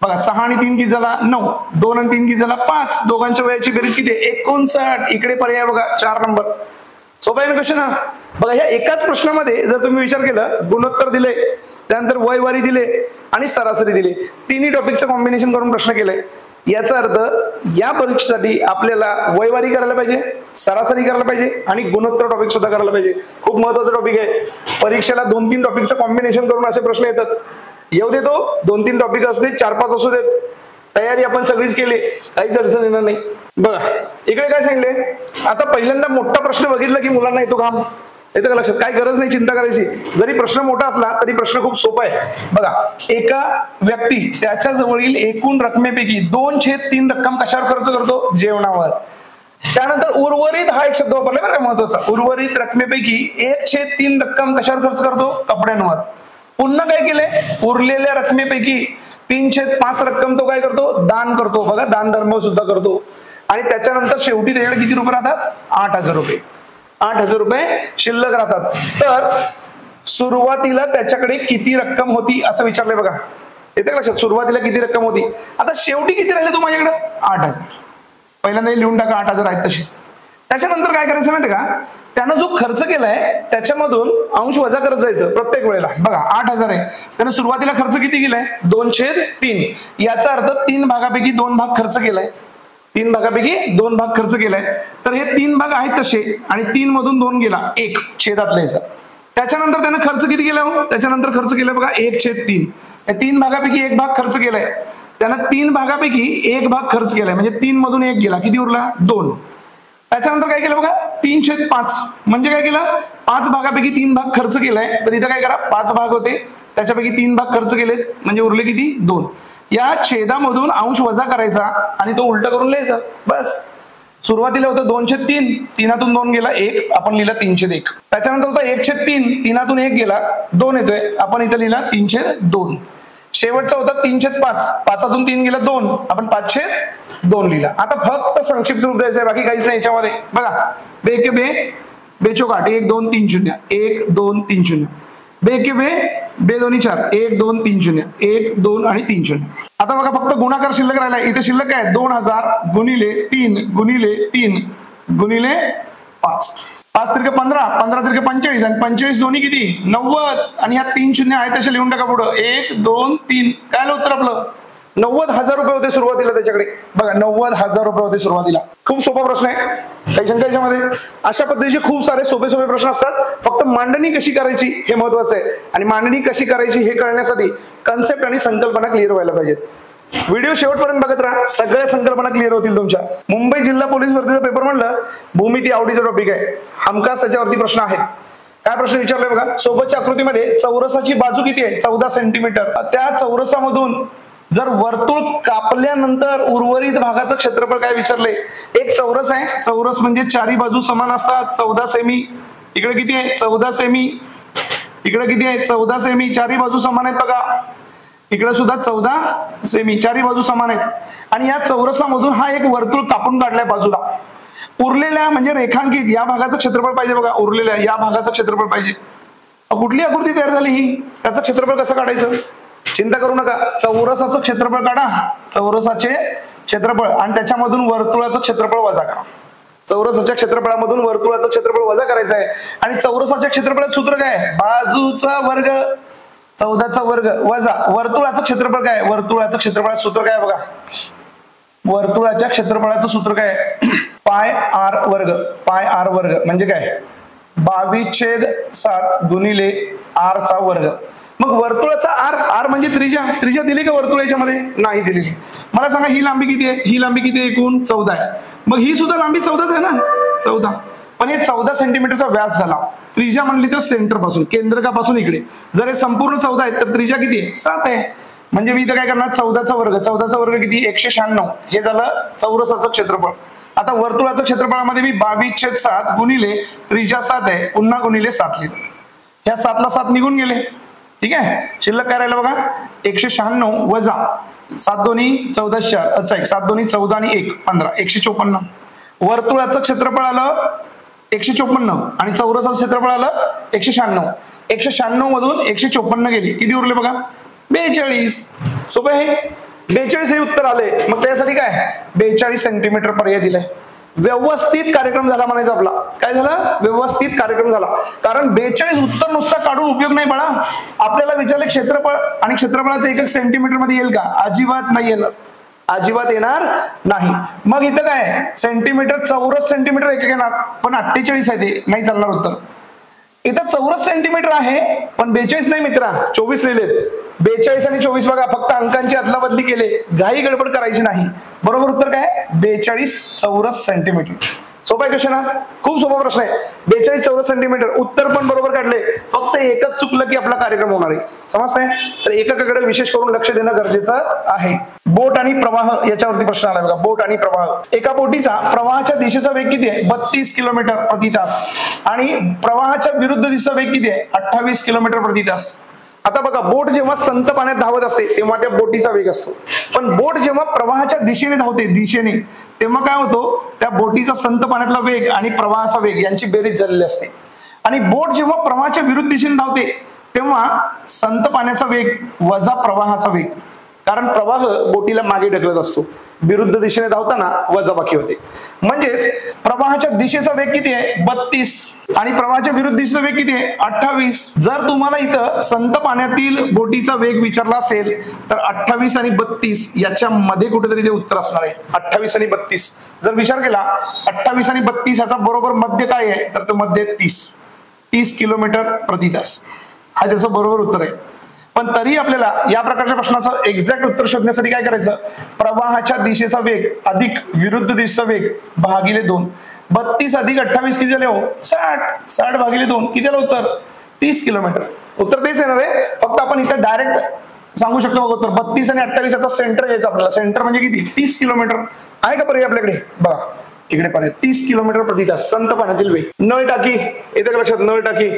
बघा. 6 आणि 3 किती झाला? 9. 2 आणि 3 किती झाला? 5. दोघांच्या वयाची बेरीज किती आहे? 59. इकडे पर्याय बघा 4 नंबर. सोपा आहे ना क्वेश्चन हा? बघा, ह्या एकाच प्रश्नामध्ये जर तुम्ही विचार केलं, गुणोत्तर दिले, त्यानंतर वयवारी दिले आणि सरासरी दिले, तिन्ही टॉपिकचं कॉम्बिनेशन करून प्रश्न केले. याचा अर्थ या परीक्षेसाठी आपल्याला वयवारी करायला पाहिजे, सरासरी करायला पाहिजे आणि गुणोत्तर टॉपिक सुद्धा करायला पाहिजे. खूप महत्वाचा टॉपिक आहे. परीक्षेला 2-3 टॉपिकचं कॉम्बिनेशन करून असे प्रश्न येतात. येऊ देतो, 2-3 टॉपिक असू दे, 4-5 असू देत, तयारी आपण सगळीच केली, काहीच अडचण येणार नाही. बघा इकडे काय सांगितले. आता पहिल्यांदा मोठा प्रश्न बघितला की मुलांना येतो काम, येतं का लक्षात? काय गरज नाही चिंता करायची. जरी प्रश्न मोठा असला तरी प्रश्न खूप सोपा आहे. बघा, एका व्यक्ती त्याच्या जवळील एकूण रकमेपैकी 2/3 रक्कम कशावर खर्च करतो? जेवणावर. त्यानंतर उर्वरित हा एक शब्द वापरला बरं, महत्वाचा. उर्वरित रकमेपैकी 1/3 रक्कम कशावर खर्च करतो? कपड्यांवर. पुन्हा काय केलंय? उरलेल्या रकमेपैकी 3/5 रक्कम तो काय करतो? दान करतो. बघा, दान धर्म सुद्धा करतो. आणि त्याच्यानंतर शेवटी त्याच्याकडे किती रुपये राहतात? 8,000 रुपये. 8,000 रुपये शिल्लक राहतात. तर सुरुवातीला त्याच्याकडे किती रक्कम होती असं विचारलंय बघा. येते लक्षात? सुरुवातीला किती रक्कम होती. आता शेवटी किती राहिले तो माझ्याकडे? 8,000. पहिल्यांदा लिहून टाका 8,000 आहेत तसे. त्याच्यानंतर काय करायचं माहिती का? त्यानं जो खर्च केलाय त्याच्यामधून अंश वजा करत जायचं प्रत्येक वेळेला. बघा 8,000 आहे, त्यानं सुरुवातीला खर्च किती केलाय? 2/3. याचा अर्थ 3 भागापैकी 2 भाग खर्च केलाय. 3 भागापैकी 2 भाग खर्च केलाय. तर हे 3 भाग आहेत तसे आणि 3 मधून 2 गेला, 1 छेदातला याचा. त्याच्यानंतर त्यानं खर्च किती केला? त्याच्यानंतर खर्च केला बघा 1/3. या 3 भागापैकी 1 भाग खर्च केलाय. त्यानं 3 भागापैकी 1 भाग खर्च केलाय, म्हणजे 3 मधून 1 गेला, किती उरला? 2. त्याच्यानंतर काय केलं बघा? 3/5 म्हणजे काय केलं? 5 भागापैकी 3 भाग खर्च केलाय. तर इथं काय करा? 5 भाग होते, त्याच्यापैकी 3 भाग खर्च केले, म्हणजे उरले किती? 2. या छेदामधून अंश वजा करायचा आणि तो उलटा करून लिहायचा, बस. सुरुवातीला होतं 2/3, 3तून 2 गेला 1, आपण लिहिला 3/1. त्याच्यानंतर होता 1/3, 3तून 1 गेला 2 येतोय, आपण इथं लिहिला 3/2. शेवटचा होता 3/5, 5तून 3 गेला 2, आपण 5/2. 2 लिहिला. आता फक्त संक्षिप्त रूप द्यायचं आहे, बाकी काहीच नाही याच्यामध्ये. बघा, बे के बे, बेचोक 8, 1 2 3 0, 1 2 3 0. बे के बे, बे दोन्ही 4, 1 2 3 0, 1 2 आणि 3 0. आता बघा फक्त गुणाकार शिल्लक राहिला. इथे शिल्लक काय, 2000 गुणिले 3 गुणिले 3 गुणिले 5. 5 त्रिक 15, 15 त्रिक 45 आणि 45 दोन्ही किती 90. आणि ह्या 3 शून्य आहेत तसे लिहून टाका पुढं. 1 2 3. काय आलं उत्तर आपलं? 90,000 रुपये होते सुरुवातीला त्याच्याकडे. बघा 90,000 रुपये होते सुरुवातीला. खूप सोपा प्रश्न आहे, काही शंका याच्यामध्ये. अशा पद्धतीचे खूप सारे सोपे सोपे प्रश्न असतात. फक्त मांडणी कशी करायची हे महत्वाचं आहे. आणि मांडणी कशी करायची हे कळण्यासाठी कन्सेप्ट आणि संकल्पना क्लिअर व्हायला पाहिजेत. व्हिडिओ शेवटपर्यंत बघत राहा, सगळ्या संकल्पना क्लिअर होतील तुमच्या. मुंबई जिल्हा पोलीस भरतीचा पेपर म्हणलं, भूमिती आवडीचा टॉपिक आहे, हमखास त्याच्यावरती प्रश्न आहेत. काय प्रश्न विचारलाय बघा. सोबतच्या आकृतीमध्ये चौरसाची बाजू किती आहे? 14 सेंटीमीटर. त्या चौरसामधून जर वर्तुळ कापल्यानंतर उर्वरित भागाचं क्षेत्रफळ काय विचारले? एक चौरस आहे, चौरस म्हणजे चारी बाजू समान असतात, 14 सेमी. इकडे किती आहे? 14 सेमी. इकडे किती आहे? 14 सेमी. चारी बाजू समान आहेत बघा. इकडे सुद्धा 14 सेमी, चारी बाजू समान आहेत. आणि या चौरसामधून हा एक वर्तुळ कापून काढलाय बाजूला. उरलेल्या म्हणजे रेखांकित या भागाचं क्षेत्रफळ पाहिजे बघा. उरलेल्या या भागाचं क्षेत्रफळ पाहिजे. कुठली आकृती तयार झाली ही? त्याचं क्षेत्रफळ कसं काढायचं? चिंता करू नका, चौरसाचं क्षेत्रफळ काढा, चौरसाचे क्षेत्रफळ, आणि त्याच्यामधून वर्तुळाचं क्षेत्रफळ वजा करा. चौरसाच्या क्षेत्रफळामधून वर्तुळाचं क्षेत्रफळ वजा करायचं आहे. आणि चौरसाच्या क्षेत्रफळाचं सूत्र काय? बाजूचा वर्ग 14चा वर्ग वजा वर्तुळाचं क्षेत्रफळ काय? वर्तुळाचं क्षेत्रफळाचं सूत्र काय बघा. वर्तुळाच्या क्षेत्रफळाचं सूत्र काय? पाय आर वर्ग. पाय आर वर्ग म्हणजे काय? 22/7 गुणिले आर चा वर्ग. मग वर्तुळाचा आर, आर म्हणजे त्रिज्या. त्रिज्या दिली का वर्तुळाच्या मध्ये? नाही दिलेली. मला सांगा ही लांबी किती आहे? ही लांबी किती आहे? एकूण 14 आहे. मग ही सुद्धा लांबी 14च आहे ना, 14. पण हे 14 सेंटीमीटरचा व्यास झाला. त्रिज्या म्हणली तर सेंटर पासून, केंद्रकापासून इकडे जर हे संपूर्ण 14 आहे तर त्रिज्या किती आहे? 7 आहे. म्हणजे मी इथं काय करणार? 14चा वर्ग. 14चा वर्ग किती? 196. हे झालं चौरसाचं क्षेत्रफळ. आता वर्तुळाचं क्षेत्रफळामध्ये मी 22/7 गुणिले त्रिज्या 7 आहे, पुन्हा गुणिले 7 लिहिलं. ह्या 7 ला 7 निघून गेले. ठीक आहे, शिल्लक काय राहिलं बघा? 196 वजा 7 दोन्ही 14 4. अच्छा, 7 दोन्ही 14 आणि 1 15, 154. वर्तुळाचं क्षेत्रफळ आलं 154 आणि चौरसाचं क्षेत्रफळ आलं 196. 196 मधून 154 गेले, किती उरले बघा? 42. सोपं आहे. 42 हे उत्तर आले. मग त्यासाठी काय? 42 सेंटीमीटर पर्याय दिलाय. व्यवस्थित कार्यक्रम झाला म्हणायचा आपला. काय झालं? व्यवस्थित कार्यक्रम झाला. कारण 42 उत्तर नुसता काढून उपयोग नाही बाळा. आपल्याला विचारले क्षेत्रफळ आणि क्षेत्रफळाचं एकक सेंटीमीटर मध्ये येईल का? अजिबात नाही येणार, अजिबात येणार नाही. मग इथं काय? सेंटीमीटर, चौरस सेंटीमीटर एकक येणार, पण 48 आहे ते, नाही चालणार उत्तर. इथं चौरस सेंटीमीटर आहे पण 42 नाही मित्रा, 24 लिहिलेत. 42 आणि 24 बघा, फक्त अंकांची अदला बदली केले, घाई गडबड करायची नाही. बरोबर उत्तर काय? 42 चौरस सेंटीमीटर. सोपा क्वेश्चन हा, खूप सोपा प्रश्न आहे. 42 चौरस सेंटीमीटर. उत्तर पण बरोबर काढले, फक्त एकक चुकलं की आपला कार्यक्रम होणार आहे. समजतंय? तर एककाकडे विशेष करून लक्ष देणं गरजेचं आहे. बोट आणि प्रवाह याच्यावरती प्रश्न आला बघा. बोट आणि प्रवाह. एका बोटीचा प्रवाहाच्या दिशेचा वेग किती आहे? 32 किलोमीटर प्रति तास. आणि प्रवाहाच्या विरुद्ध दिशेचा वेग किती आहे? 28 किलोमीटर प्रति तास. आता बघा, बोट जेव्हा संत पाण्यात धावत असते तेव्हा त्या बोटीचा वेग असतो. पण बोट जेव्हा प्रवाहाच्या दिशेने धावते, दिशेने, तेव्हा काय होतो? त्या बोटीचा संत पाण्यातला वेग आणि प्रवाहाचा वेग यांची बेरीज झालेली असते. आणि बोट जेव्हा प्रवाहाच्या विरुद्ध दिशेने धावते तेव्हा संत पाण्याचा वेग वजा प्रवाहाचा वेग, कारण प्रवाह बोटीला मागे ढकलत असतो, विरुद्ध दिशेने धावताना वजाबाकी होते. म्हणजेच प्रवाहाच्या दिशेचा वेग किती आहे? 32 आणि प्रवाहाच्या विरुद्ध दिशेचा वेग किती आहे? 28. जर तुम्हाला इथं संत पाण्यातील बोटीचा वेग विचारला असेल तर 28 आणि 32 याच्या मध्ये कुठेतरी ते उत्तर असणार आहे. 28 आणि 32 जर विचार केला, 28 आणि 32 याचा बरोबर मध्य काय आहे? तर तो मध्य 30 किलोमीटर प्रति तास. हा त्याचं बरोबर उत्तर आहे. पण तरी आपल्याला या प्रकारच्या प्रश्नाचं एक्झॅक्ट उत्तर शोधण्यासाठी काय करायचं? प्रवाहाच्या दिशेचा वेग अधिक विरुद्ध दिशेचा वेग भागिले 2. 32 अधिक 28 किती झाले हो? 60. 60 भागिले 2 किती झालं उत्तर? 30 किलोमीटर. उत्तर तेच येणार आहे, फक्त आपण इथं डायरेक्ट सांगू शकतो बघा उत्तर. 32 आणि 28 याचा सेंटर यायचं आपल्याला. सेंटर म्हणजे किती? 30 किलोमीटर. आहे का पर्याय आपल्याकडे? बघा इकडे पर्याय 30 किलोमीटर प्रति तास संत पाण्यातील वेग. नळ टाकी येते का लक्षात? नळ टाकी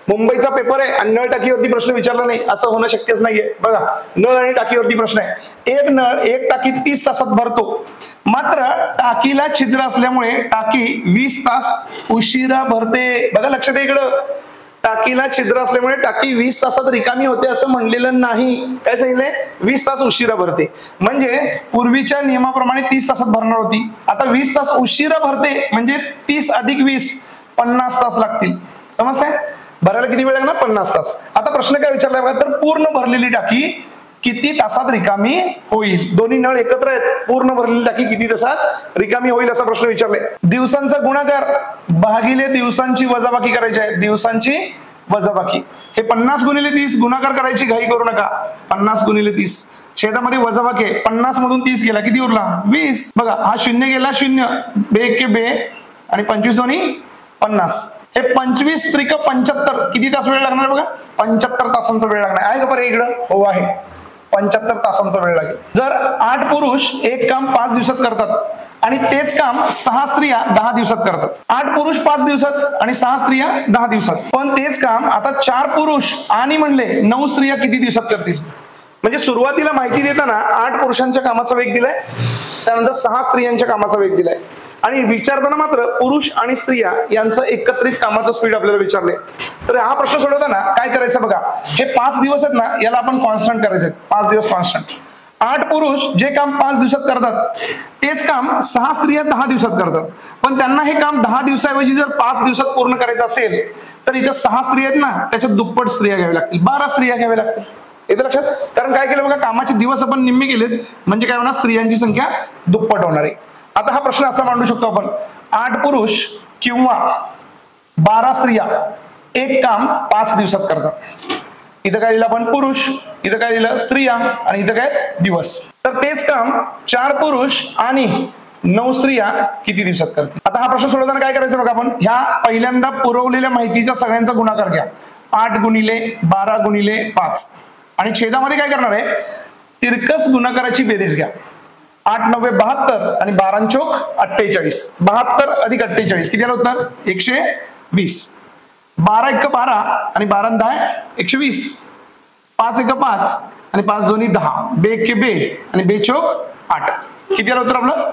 मुंबईचा पेपर आहे आणि नळ टाकीवरती प्रश्न विचारला नाही असं होणं शक्यच नाहीये. बघा, नळ आणि टाकीवरती प्रश्न आहे. एक नळ एक टाकी 30 तासात भरतो, मात्र टाकीला छिद्र असल्यामुळे टाकी 20 तास उशिरा भरते. बघा, लक्षात आहे इकडं, टाकीला छिद्र असल्यामुळे टाकी 20 तासात रिकामी होते असं म्हणलेलं नाही. काय सांगितलंय? 20 तास उशिरा भरते. म्हणजे पूर्वीच्या नियमाप्रमाणे 30 तासात भरणार होती, आता 20 तास उशिरा भरते, म्हणजे 30 अधिक 20 50 तास लागतील. समजतंय? भरायला किती वेळ लागणार? 50 तास. आता प्रश्न काय विचारलाय बघा, तर पूर्ण भरलेली टाकी किती तासात रिकामी होईल? दोन्ही नळ एकत्र आहेत, पूर्ण भरलेली टाकी किती तासात रिकामी होईल असा प्रश्न विचारलाय. दिवसांचा गुणाकार भागिले दिवसांची वजाबाकी करायची आहे. दिवसांची वजाबाकी, हे 50 गुणिले 30 गुणाकार करायची घाई करू नका. 50 गुणिले 30 छेदामध्ये वजाबाकी आहे, 50 मधून 30 गेला, किती उरला? 20. बघा, हा 0 गेला 0, बे के बे आणि 25 दोन्ही 50. हे 25 त्रिक 75 किती तास वेळ लागणार? बघा, 75 तासांचा वेळ लागणार आहे का बरं इकडं? हो आहे, 75 तासांचा वेळ लागेल. जर 8 पुरुष एक काम 5 दिवसात करतात आणि तेच काम 6 स्त्रिया 10 दिवसात करतात. 8 पुरुष 5 दिवसात आणि 6 स्त्रिया 10 दिवसात. पण तेच काम आता 4 पुरुष आणि म्हणले 9 स्त्रिया किती दिवसात करतील? म्हणजे सुरुवातीला माहिती देताना 8 पुरुषांच्या कामाचा वेग दिलाय, त्यानंतर 6 स्त्रियांच्या कामाचा वेग दिलाय, आणि विचारताना मात्र पुरुष आणि स्त्रिया यांचं एकत्रित कामाचं स्पीड आपल्याला विचारले. तर हा प्रश्न सोडवताना काय करायचं बघा, हे 5 दिवस आहेत ना, याला आपण कॉन्स्टंट करायचे. 5 दिवस कॉन्स्टंट. 8 पुरुष जे काम 5 दिवसात करतात तेच काम 6 स्त्रिया 10 दिवसात करतात. पण त्यांना हे काम 10 दिवसाऐवजी जर 5 दिवसात पूर्ण करायचं असेल तर इथं 6 स्त्रिया आहेत ना, त्याच्यात दुप्पट स्त्रिया घ्याव्या लागतील, 12 स्त्रिया घ्याव्या लागतील. येतं लक्षात? कारण काय केलं बघा, कामाचे दिवस आपण निम्मे केलेत, म्हणजे काय होणार? स्त्रियांची संख्या दुप्पट होणार आहे. आता हा प्रश्न असा मांडू शकतो आपण, 8 पुरुष किंवा 12 स्त्रिया एक काम 5 दिवसात करतात. इथं काय लिहिलं आपण? पुरुष. इथं काय लिहिलं? स्त्रिया. आणि इथं काय? दिवस. तर तेच काम 4 पुरुष आणि 9 स्त्रिया किती दिवसात करतील? आता हा प्रश्न सोडवताना काय करायचं बघा, आपण ह्या पहिल्यांदा पुरवलेल्या माहितीचा सगळ्यांचा गुणाकार घ्या. 8 गुणिले 12 गुणिले 5 आणि छेदामध्ये काय करणार आहे? तिरकस गुणाकाराची बेरीज घ्या. 8 9 72 आणि 12 चोक 48. 72 अधिक 48 किती आलं उत्तर? 120. 12 1 12 आणि 12 10 120. 5 1 5 आणि 5 दोन्ही 10. बे के बे आणि बे चोक 8. किती आलं उत्तर आपलं?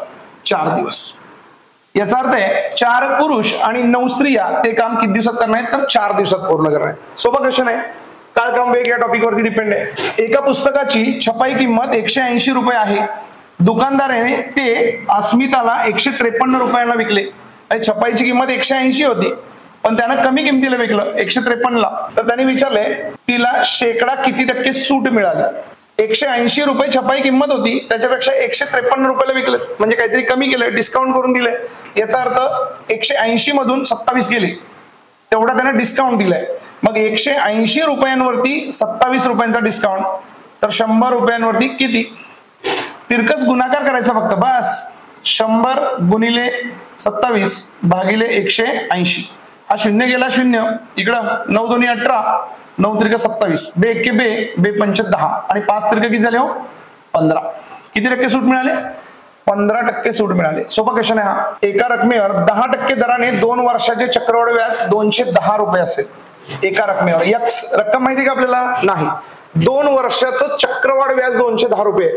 4 दिवस. याचा अर्थ आहे 4 पुरुष आणि 9 स्त्रिया ते काम किती दिवसात करणार आहेत? तर 4 दिवसात पूर्ण करणार आहेत. सोपा क्वेश्चन आहे. काळकाम वेग या टॉपिक वरती डिपेंड आहे. एका पुस्तकाची छपाई किंमत 180 रुपये आहे. दुकानदाराने ते अस्मिताला 153 रुपयांना विकले. छपाईची किंमत 180 होती, पण त्यानं कमी किमतीला विकलं 153 ला. तर त्याने विचारले तिला शेकडा किती टक्के सूट मिळाली? 180 रुपये छपाई किंमत होती, त्याच्यापेक्षा 153 रुपयाला विकलं, म्हणजे काहीतरी कमी केलं, डिस्काउंट करून दिले. याचा अर्थ 180 मधून 27 गेले, तेवढा त्याने डिस्काउंट दिलाय. मग 180 रुपयांवरती 27 रुपयांचा डिस्काउंट, तर 100 रुपयांवरती किती? तिरकस गुणाकार करायचा फक्त बस. 100 गुणिले 27 भागिले 180. हा 0 गेला 0, इकडं 9 दोन्ही 18, 9 त्रिक 27, बे के बे, बे पंच 10 आणि 5 त्रिक किती झाले हो? 15. किती टक्के सूट मिळाले? 15% सूट मिळाले. सोपा क्वेश्चन आहे हा. एका रकमेवर 10% दराने 2 वर्षाचे चक्रवाढ व्याज 210 रुपये असेल. एका रकमेवर एक्स रक्कम माहिती का आपल्याला? नाही. 2 वर्षाचं चक्रवाढ व्याज 210 रुपये.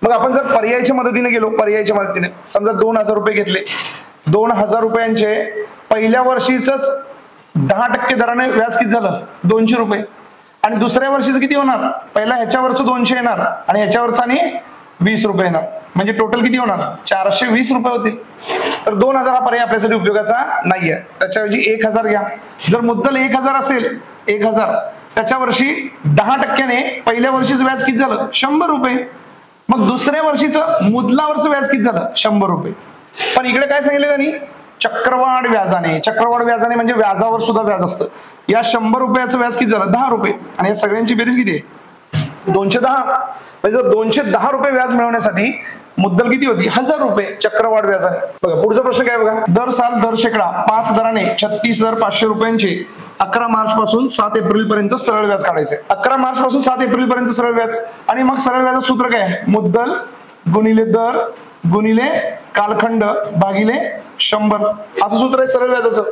मग आपण जर पर्यायीच्या मदतीने गेलो, पर्यायीच्या मदतीने समजा 2000 रुपये घेतले, 2000 रुपयांचे पहिल्या वर्षीच 10% दराने व्याज किती झालं? 200 रुपये. आणि दुसऱ्या वर्षीचं किती होणार? पहिला ह्याच्यावरचं 200 येणार आणि ह्याच्यावरचं आणि 20 रुपये येणार, म्हणजे टोटल किती होणार? 420 रुपये होतील. तर 2000 हा पर्याय आपल्यासाठी उपयोगाचा नाहीये. त्याच्याऐवजी 1000 घ्या. जर मुद्दल 1000 असेल, 1000 त्याच्या वर्षी 10%ने पहिल्या वर्षीचं व्याज किती झालं? 100 रुपये. मग दुसऱ्या वर्षीचं मुद्दलावरचं व्याज किती झालं? 100 रुपये. पण इकडे काय सांगितलं त्यांनी? चक्रवाढ व्याजाने. चक्रवाढ व्याजाने म्हणजे व्याजावर सुद्धा व्याज असतं. या 100 रुपयाचं व्याज किती झालं? 10 रुपये. आणि या सगळ्यांची बेरीज किती आहे? 210. म्हणजे जर 210 रुपये व्याज मिळवण्यासाठी मुद्दल किती होती? 1000 रुपये चक्रवाढ व्याजाने. बघा पुढचा प्रश्न काय बघा. दर साल दर शेकडा 5 दराने 36,500 रुपयांचे 11 मार्च पासून 7 एप्रिल पर्यंत सरळ व्याज काढायचे. 11 मार्च पासून 7 एप्रिल पर्यंत सरळ व्याज. आणि मग सरळ व्याजाचं सूत्र काय? मुद्दल गुणिले दर गुणिले कालखंड भागिले 100 असं सूत्र आहे सरळ व्याजाचं.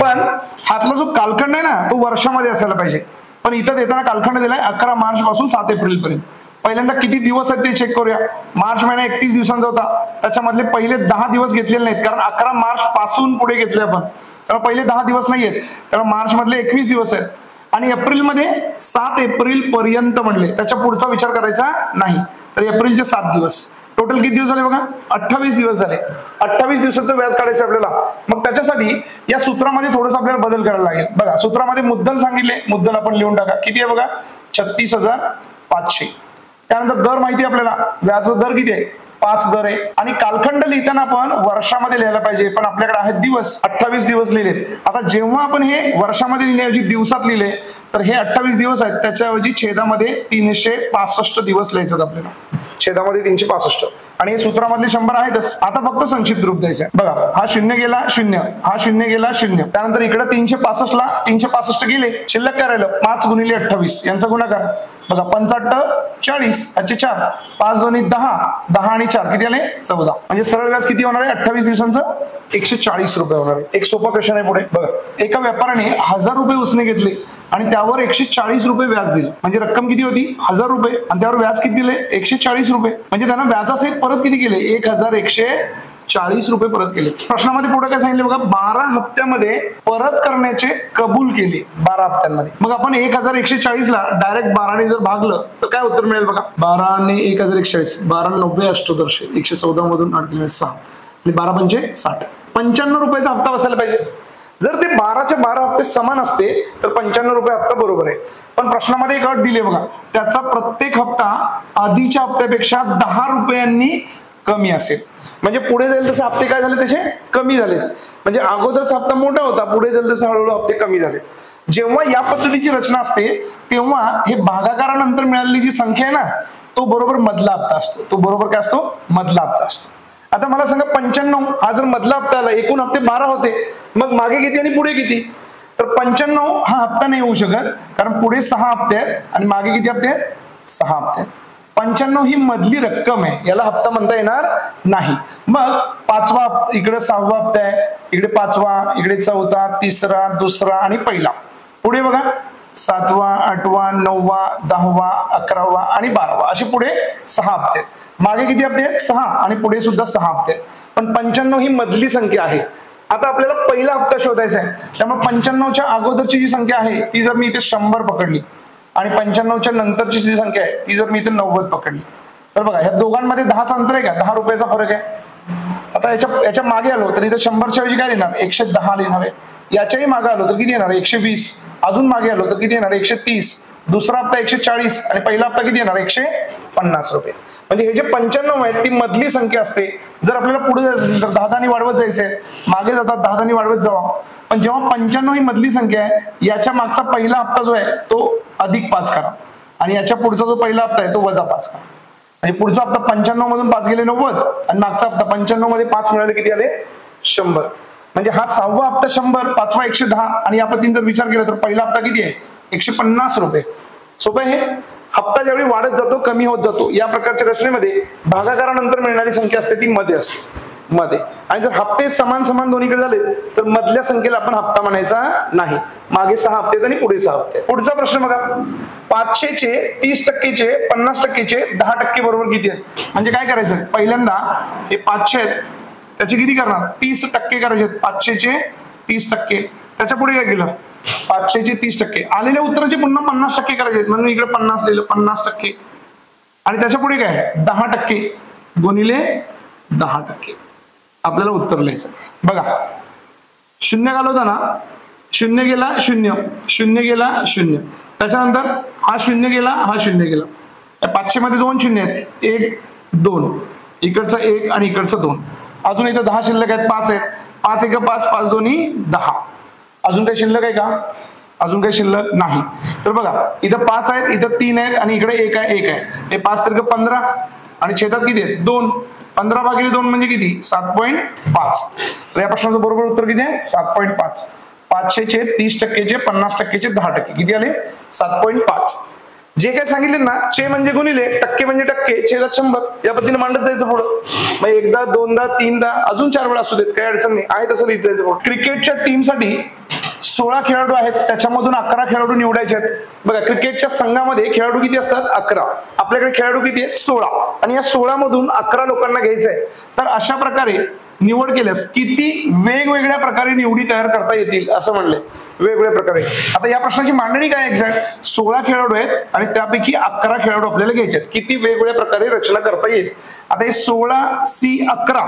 पण हातला जो कालखंड आहे ना तो वर्षामध्ये असायला पाहिजे. पण इथं देताना कालखंड दिलाय 11 मार्च पासून 7 एप्रिल पर्यंत. पहिल्यांदा किती दिवस आहेत ते चेक करूया. मार्च महिना 31 दिवसांचा होता, त्याच्यामधले पहिले 10 दिवस घेतलेले नाहीत, कारण 11 मार्च पासून पुढे घेतले आपण, तर पहिले 10 दिवस नाहीयेत, तर मार्च मधले 21 दिवस आहेत. आणि एप्रिलमध्ये 7 एप्रिल पर्यंत म्हणले, त्याच्या पुढचा विचार करायचा नाही. तर एप्रिलचे 7 दिवस, टोटल किती दिवस झाले बघा, 28 दिवस झाले. 28 दिवसाचं व्याज काढायचं आपल्याला. मग त्याच्यासाठी या सूत्रामध्ये थोडंसं आपल्याला बदल करायला लागेल. बघा सूत्रामध्ये मुद्दल सांगितले, मुद्दल आपण लिहून टाका. किती आहे बघा, 36,500. त्यानंतर दर माहिती आपल्याला, व्याजाचा दर किती आहे, 5 दर आहे. आणि कालखंड लिहिताना आपण वर्षामध्ये लिहायला पाहिजे, पण आपल्याकडे आहेत दिवस, 28 दिवस लिहिलेत. आता जेव्हा आपण हे वर्षामध्ये लिहिण्याऐवजी दिवसात लिहिले तर हे 28 दिवस आहेत, त्याच्याऐवजी छेदामध्ये 365 दिवस लिहायचे आपल्याला, छेदामध्ये 365. आणि हे सूत्रामधले 100 आहेतच. आता फक्त संक्षिप्त रूप द्यायचं. बघा हा 0 गेला 0, हा 0 गेला 0. त्यानंतर इकडे 365 ला 365 गेले, शिल्लक काय राहिलं, 5 गुणिले 28 यांचा गुणाकार. बघा 85 40 याचे 4, 5 दोन्ही 10, 10 आणि 4 किती आले, 14. म्हणजे सरळ व्याज किती होणार आहे 28 दिवसांचं, 140 रुपये होणार आहे. एक सोपा क्वेश्चन आहे पुढे. बघा एका व्यापाऱ्याने 1000 रुपये उसने घेतले आणि त्यावर 140 रुपये व्याज दिले. म्हणजे रक्कम किती होती, 1000 रुपये, आणि त्यावर व्याज किती दिले, 140 रुपये. म्हणजे त्यांना व्याजासहित परत किती केले, 1140 रुपये परत केले. प्रश्नामध्ये पुढे काय सांगितले बघा, 12 हप्त्यामध्ये परत करण्याचे कबूल केले. 12 हप्त्यांमध्ये. मग आपण 1140 ला डायरेक्ट 12 ने जर भागलं तर काय उत्तर मिळेल बघा, 12 ने 1140, 12 90 अष्टोदर्शे, 114 मधून 8 6 आणि 12 पंचे 60, 95 रुपयाचा हप्ता बसायला पाहिजे. जर ते 12चे 12 हप्ते समान असते तर 95 रुपये हप्ता बरोबर आहे. पण प्रश्नामध्ये एक अट दिली बघा, त्याचा प्रत्येक हप्ता आधीच्या हप्त्यापेक्षा 10 रुपयांनी कमी असेल. म्हणजे पुढे जाईल तसे हप्ते काय झाले, त्याचे कमी झालेत. म्हणजे अगोदरचा हप्ता मोठा होता, पुढे जाईल तसे हळूहळू हप्ते कमी झाले. जेव्हा या पद्धतीची रचना असते तेव्हा हे भागाकारानंतर मिळालेली जी संख्या आहे ना, तो बरोबर मधला हप्ता असतो. तो बरोबर काय असतो, मधला हप्ता असतो. आता मला सांगा 95 हा जर मधला हप्ता आला, एकूण हप्ते 12 होते, मग मागे किती आणि पुढे किती, तर 95 हा हप्ता नाही होऊ शकत, कारण पुढे 6 हप्ते आहेत आणि मागे किती हप्ते आहेत, 6 हप्ते आहेत. 95 ही मधली रक्कम आहे, याला हप्ता म्हणता येणार नाही. मग 5वा इकडे 6वा हप्ता आहे, इकडे 5वा, इकडे 4था, 3रा, 2रा आणि पहिला. पुढे बघा 7वा, 8वा, 9वा, 10वा, 11वा आणि 12वा, असे पुढे 6 हप्ते आहेत. मागे किती हप्ते आहेत, 6, आणि पुढे सुद्धा 6 हप्ते आहेत. पण 95 ही मधली संख्या आहे. आता आपल्याला पहिला हप्ता शोधायचा आहे, त्यामुळे 95च्या अगोदरची जी संख्या आहे ती जर मी इथे 100 पकडली आणि 95च्या नंतरची जी संख्या आहे ती जर मी इथे 90 पकडली, तर बघा ह्या दोघांमध्ये 10चं अंतर आहे का, 10 रुपयाचा फरक आहे. आता याच्या मागे आलो तर इथे 100च्या ऐवजी काय लिहिणार, 110 लिहिणार आहे. याच्याही मागे आलो तर किती येणार, 120. अजून मागे आलो तर किती येणार, 130. दुसरा हप्ता 140 आणि पहिला हप्ता किती येणार, 150 रुपये. म्हणजे हे जे 95 आहेत ती मधली संख्या असते. जर आपल्याला पुढे जायचं असेल तर 10 वाढवत जायचंय, मागे जातात 10 वाढवत जावा. पण जेव्हा 95 ही मधली संख्या आहे, याच्या मागचा पहिला हप्ता जो आहे तो अधिक 5 करा आणि याच्या पुढचा जो पहिला हप्ता आहे तो वजा 5 करा. म्हणजे पुढचा हप्ता 95 मधून 5 गेले 90 आणि मागचा हप्ता 95 मध्ये 5 मिळाले किती आले, 100. म्हणजे हा 6वा हप्ता 100, 5वा 110 आणि या पद्धतीने जर विचार केला तर पहिला हप्ता किती आहे, 150 रुपये. सोपं आहे हे. हप्ता ज्यावेळी वाढत जातो, कमी होत जातो, या प्रकारच्या रचनेमध्ये भागाकारानंतर मिळणारी संख्या असते ती मध्ये असते, मध्ये. आणि जर हप्ते समान दोन्हीकडे झाले तर मधल्या संख्येला आपण हप्ता म्हणायचा नाही. मागे 6 हप्ते आणि पुढे 6 हप्ते. पुढचा प्रश्न बघा, 500चे 30%चे 50%चे 10% बरोबर किती आहेत. म्हणजे काय करायचं, पहिल्यांदा हे 500 आहेत त्याचे किती करणार, 30% करायचे. 500चे 30%, त्याच्या पुढे काय केलं, 500चे 30%, आलेल्या उत्तराचे पुन्हा 50% करायचे, म्हणून इकडे 50 लिहिलं, 50%. आणि त्याच्या पुढे काय, 10% गुणिले 10%, आपल्याला उत्तर लिहायचं. बघा 0 घालवताना 0 गेला 0, 0 गेला 0, त्याच्यानंतर हा 0 गेला, हा 0 गेला. 500 मध्ये 2 शून्य आहेत, 1 2, इकडचा 1 आणि इकडचा 2. अजून इथं 10 शिल्लक आहेत, 5 आहेत, 5 1 5, 5 2 10. अजून काही शिल्लक आहे का, अजून काही शिल्लक नाही. तर बघा इथं 5 आहेत, इथं 3 आहेत आणि इकडे 1 आहे, 1 आहे. हे 5 त्रिक 15 आणि छेदात किती आहेत, 2. 15 भागिले 2 म्हणजे किती, 7.5. तर या प्रश्नाचं बरोबर उत्तर किती आहे, 7.5. 500चे 30%चे 50%चे 10%, किती आले, 7.5. जे काय सांगितले ना, चे म्हणजे गुणिले, टक्के म्हणजे टक्के, छेदात 100 या पद्धतीने मांडत जायचं पुढं. मग एकदा, दोनदा, तीनदा, अजून 4 वेळा असू देत, काही अडचण नाही, आहे तसं लिहित जायचं पुढं. क्रिकेटच्या टीमसाठी 16 खेळाडू आहेत, त्याच्यामधून 11 खेळाडू निवडायचे आहेत. बघा, क्रिकेटच्या संघामध्ये खेळाडू किती असतात? 11. आपल्याकडे खेळाडू किती आहेत? 16. आणि या 16 मधून 11 लोकांना घ्यायचंय. तर अशा प्रकारे निवड केल्यास किती वेगवेगळ्या प्रकारे निवडी तयार करता येतील असं म्हणले, वेगवेगळ्या प्रकारे. आता या प्रश्नाची मांडणी काय एक्झॅक्ट? 16 खेळाडू आहेत आणि त्यापैकी 11 खेळाडू आपल्याला घ्यायचे आहेत. किती वेगवेगळ्या प्रकारे रचना करता येईल? आता हे 16C11,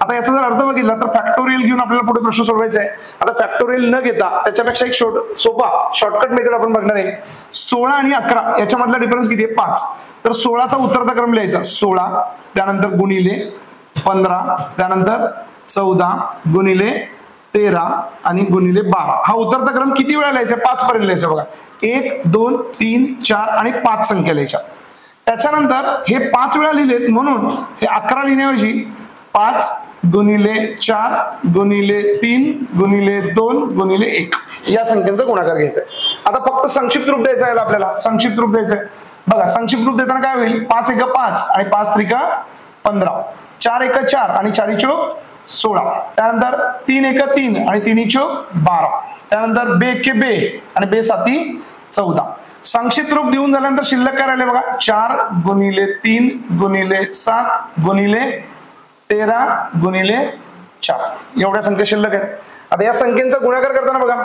आता याचा जर अर्थ बघितला तर फॅक्टोरियल घेऊन आपल्याला पुढे प्रश्न सोडवायचा आहे. आता फॅक्टोरियल न घेता त्याच्यापेक्षा एक सोपा शॉर्टकट मेथड आपण बघणार आहे. 16 आणि 11 याच्यामधला डिफरन्स किती आहे? 5. तर 16चा उत्तरार्ध क्रम लिहायचा 16, त्यानंतर गुणिले 15, त्यानंतर 14, गुणिले 13 आणि गुणिले 12. हा उतरता क्रम किती वेळा लिहायचा? 5 पर्यंत लिहायचा. बघा, 1, 2, 3, 4 आणि 5 संख्या लिहायच्या. त्याच्यानंतर हे 5 वेळा लिहिलेत म्हणून हे 11 लिहिण्याऐवजी 5 गुणिले 4 गुणिले 3 गुणिले 2 गुणिले 1 या संख्यांचा गुणाकार घ्यायचा आहे. आता फक्त संक्षिप्त रूप द्यायचं आहे आपल्याला, संक्षिप्त रूप द्यायचं आहे. बघा, संक्षिप्त रूप देताना काय होईल? 5 × 5 आणि 5 × 3 = 15, 4 × 4 आणि 4 × 4 = 16, त्यानंतर 3 × 3 आणि 3 × 4 = 12, त्यानंतर 2 × 2 आणि 2 × 7 = 14. संक्षिप्त रूप देऊन झाल्यानंतर शिल्लक काय राहिले? बघा, 4 गुणिले 3 गुणिले 7 गुणिले 13 गुणिले 4 एवढ्या संख्या शिल्लक आहेत. आता या संख्येचा गुणाकार करताना बघा,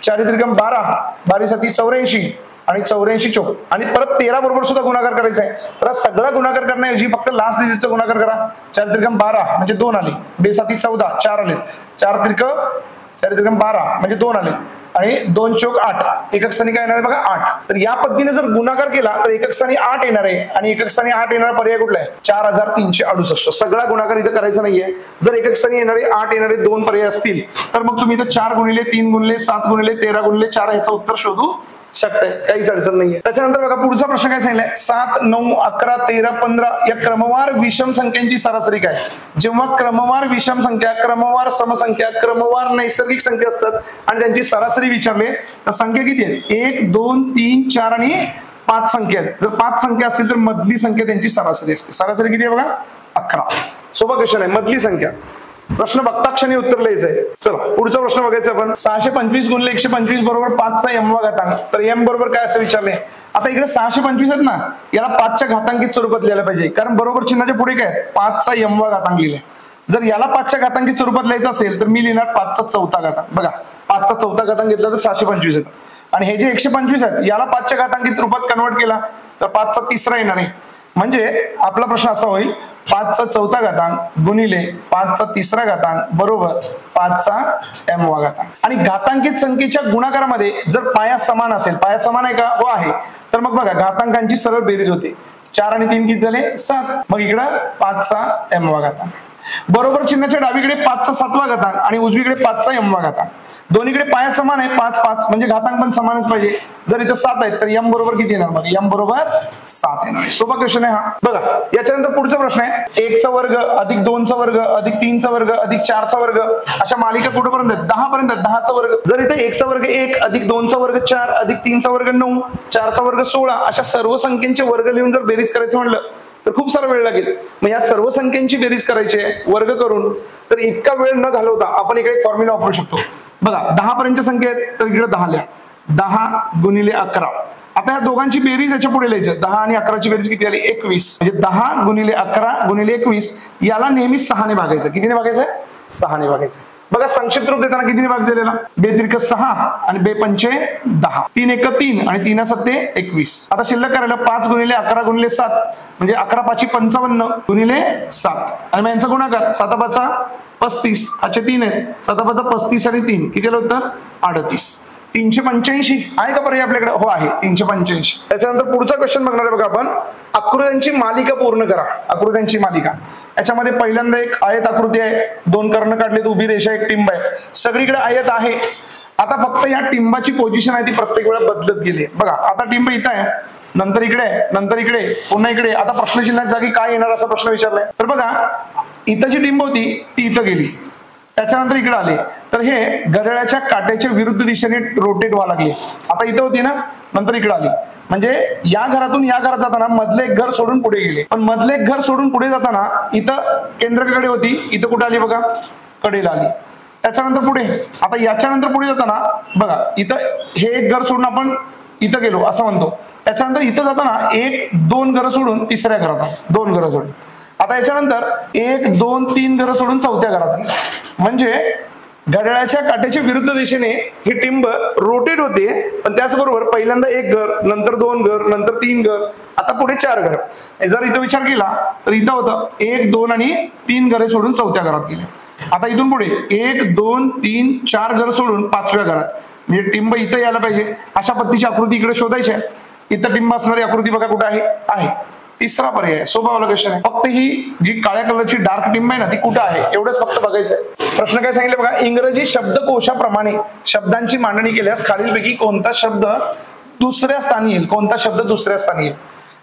4 × 3 = 12, 12 × 7 = 84 आणि 84 चौक आणि परत 13 बरोबर सुद्धा गुणाकार करायचा आहे. तर सगळा गुणाकार करण्याऐवजी फक्त लास्ट डिजिटचा गुणाकार करा. 4 × 3 = 12 म्हणजे 2 आले, 2 × 7 = 14 4 आले, 4 × 3 = 12 म्हणजे 2 आले आणि 2 चौक 8, एकक स्थानी काय येणार आहे? बघा, 8. तर या पद्धतीने जर गुणाकार केला तर एकक स्थानी 8 येणार आहे आणि एकक स्थानी 8 येणारा पर्याय कुठला आहे? 4368. सगळा गुणाकार इथं करायचा नाहीये. जर एकक स्थानी येणारे 8 येणारे 2 पर्याय असतील तर मग तुम्ही इथं 4 गुणिले 3 गुणिले 7 गुणिले 13 गुणिले 4 याचं उत्तर शोधू शकताय, काहीच अडचण नाहीये. त्याच्यानंतर बघा, पुढचा प्रश्न काय सांगितलाय? 7, 9, 11, 13, 15 या क्रमवार विषम संख्यांची सरासरी काय? जेव्हा क्रमवार विषम संख्या, क्रमवार समसंख्या, क्रमवार नैसर्गिक संख्या असतात आणि त्यांची सरासरी विचारले तर संख्या किती आहेत? 1, 2, 3, 4 आणि 5 संख्या आहेत. जर 5 संख्या असतील तर मधली संख्या त्यांची सरासरी असते. सरासरी किती आहे? बघा, 11. सोपा क्वेश्चन आहे, मधली संख्या. प्रश्न बघता क्षणी उत्तर लिहायचंय. चला पुढचा प्रश्न बघायचा आपण. 625 गुणिले 125 बरोबर 5चा m-वा घातांक. तर m बरोबर काय असं विचारले. आता इकडे 625 आहेत ना, याला 5च्या घातांकित स्वरूपात लिहायला पाहिजे, कारण बरोबर चिन्हाच्या पुढे काय 5चा m-वा घातांक लिहिलाय. जर याला 5च्या घातांकित स्वरूपात लिहायचं असेल तर मी लिहिणार 5चा चौथा घातांक. बघा, 5चा चौथा घातांक घेतला तर 625 येतात आणि हे जे 125 आहेत याला 5च्या घातांकित रूपात कन्वर्ट केला तर 5चा तिसरा येणार आहे. म्हणजे आपला प्रश्न असा होईल, 5चा चौथा घातांक गुणिले 5चा तिसरा घातांक बरोबर 5चा m-वा घातांक. आणि घातांकित संख्येच्या गुणाकारामध्ये जर पाया समान असेल, पाया समान आहे का? हो आहे. तर मग बघा, घातांकांची सरळ बेरीज होते. 4 आणि 3 किती झाले? 7. मग इकडं 5चा m-वा घातांक. बरोबर चिन्हाच्या डावीकडे 5चा 7वा घातांक आणि उजवीकडे 5चा m-वा घातांक. दोन्हीकडे पाया समान आहे, 5, 5 म्हणजे घातांक पण समानच पाहिजे. जर इथं 7 आहेत तर m बरोबर किती येणार? मग m बरोबर 7 येणार. सोपा क्वेश्चन आहे हा. बघा, याच्यानंतर पुढचा प्रश्न आहे, 1चा वर्ग अधिक 2चा वर्ग अधिक 3चा वर्ग अधिक 4चा वर्ग अशा मालिका कुठपर्यंत आहेत? 10 पर्यंत. 10चा वर्ग. जर इथे 1चा वर्ग 1 अधिक 2चा वर्ग 4 अधिक 3चा वर्ग 9 4चा वर्ग 16 अशा सर्व संख्यांचे वर्ग लिहून जर बेरीज करायचं म्हणलं तर खूप सारा वेळ लागेल. मग या सर्व संख्यांची बेरीज करायची आहे वर्ग करून, तर इतका वेळ न घालवता आपण इकडे एक फॉर्म्युला वापरू शकतो. बघा, 10 पर्यंतच्या संख्या आहेत तर इकडे 10 लिहा. 10 गुणिले 11. आता या दोघांची बेरीज याच्या पुढे लिहायचं. 10 आणि 11ची बेरीज किती आली? 21. म्हणजे 10 गुणिले 11 गुणिले 21 याला नेहमी 6 ने भागायचं. कितीने भागायचं? 6 ने भागायचं. बघा, संक्षिप्त रूप देताना कितीने भाग झालेला? 2 त्रिक 6 आणि 2 पंचे 10. 3 एक 3 आणि 3 7 21. आता शिल्लक करायला 5 गुणिले 11 गुणिले 7 म्हणजे 11 5 55 गुणिले 7 आणि मग यांचा गुणाकार 7 5 35. अच्छे 3 आहेत. 7 5 35 आणि 3 किती आलं उत्तर? 38. 385 आहे का पर्याय आपल्याकडे? हो आहे, 385. त्याच्यानंतर पुढचा क्वेश्चन बघणार आहे बघा आपण. आकृत्यांची मालिका पूर्ण करा. आकृत्यांची मालिका. याच्यामध्ये पहिल्यांदा एक आयत आकृती आहे, 2 कर्ण काढलेत, उभी रेषा, एक टिंब आहे. सगळीकडे आयत आहे. आता फक्त या टिंबाची पोझिशन आहे ती प्रत्येक वेळा बदलत गेली. बघा, आता टिंब इथं आहे, नंतर इकडे, नंतर इकडे, पुन्हा इकडे. आता प्रश्नचिन्हाच्या जागी काय येणार असा प्रश्न विचारलाय. तर बघा, इथं जी टिंब होती ती इथं गेली, त्याच्यानंतर इकडे आले, तर तर हे घड्याळाच्या काट्याच्या विरुद्ध दिशेने रोटेट व्हायला लागले. आता इथं होती ना, नंतर इकडे आली. म्हणजे या घरातून या घरात जाताना मधले एक घर सोडून पुढे गेले, पण मधले एक घर सोडून पुढे जाताना इथं केंद्राकडे होती, इथं कुठे आली बघा, कडेला आली. त्याच्यानंतर पुढे, आता याच्यानंतर पुढे जाताना बघा, इथं हे एक घर सोडून आपण इथं गेलो असं म्हणतो. त्याच्यानंतर इथं जाताना 1-2 घरं सोडून तिसऱ्या घरात आलो, 2 घरं सोडून. आता याच्यानंतर 1-2-3 घरं सोडून चौथ्या घरात गेलो. म्हणजे घड्याळाच्या काट्याच्या विरुद्ध दिशेने ही टिंब रोटेट होते, पण त्याचबरोबर पहिल्यांदा 1 घर, नंतर 2 घर, नंतर 3 घर, आता पुढे 4 घर. जर इथं विचार केला तर इथं होतं 1-2 आणि 3 घरे सोडून चौथ्या घरात गेले. आता इथून पुढे 1-2-3-4 घर सोडून 5व्या घरात. म्हणजे टिंब इथं यायला पाहिजे, अशा पद्धतीची आकृती इकडे शोधायची आहे. इथं टिंब असणारी आकृती बघा कुठे आहे. तिसरा पर्याय सोपा वाला क्वेश्चन आहे. फक्त ही जी काळ्या कलरची डार्क टिंब आहे ना, ती कुठं आहे एवढंच फक्त बघायचं आहे. प्रश्न काय सांगितलं बघा, इंग्रजी शब्दकोशाप्रमाणे शब्दांची मांडणी केल्यास खालीलपैकी कोणता शब्द दुसऱ्या स्थानी येईल, कोणता शब्द दुसऱ्या स्थानी येईल.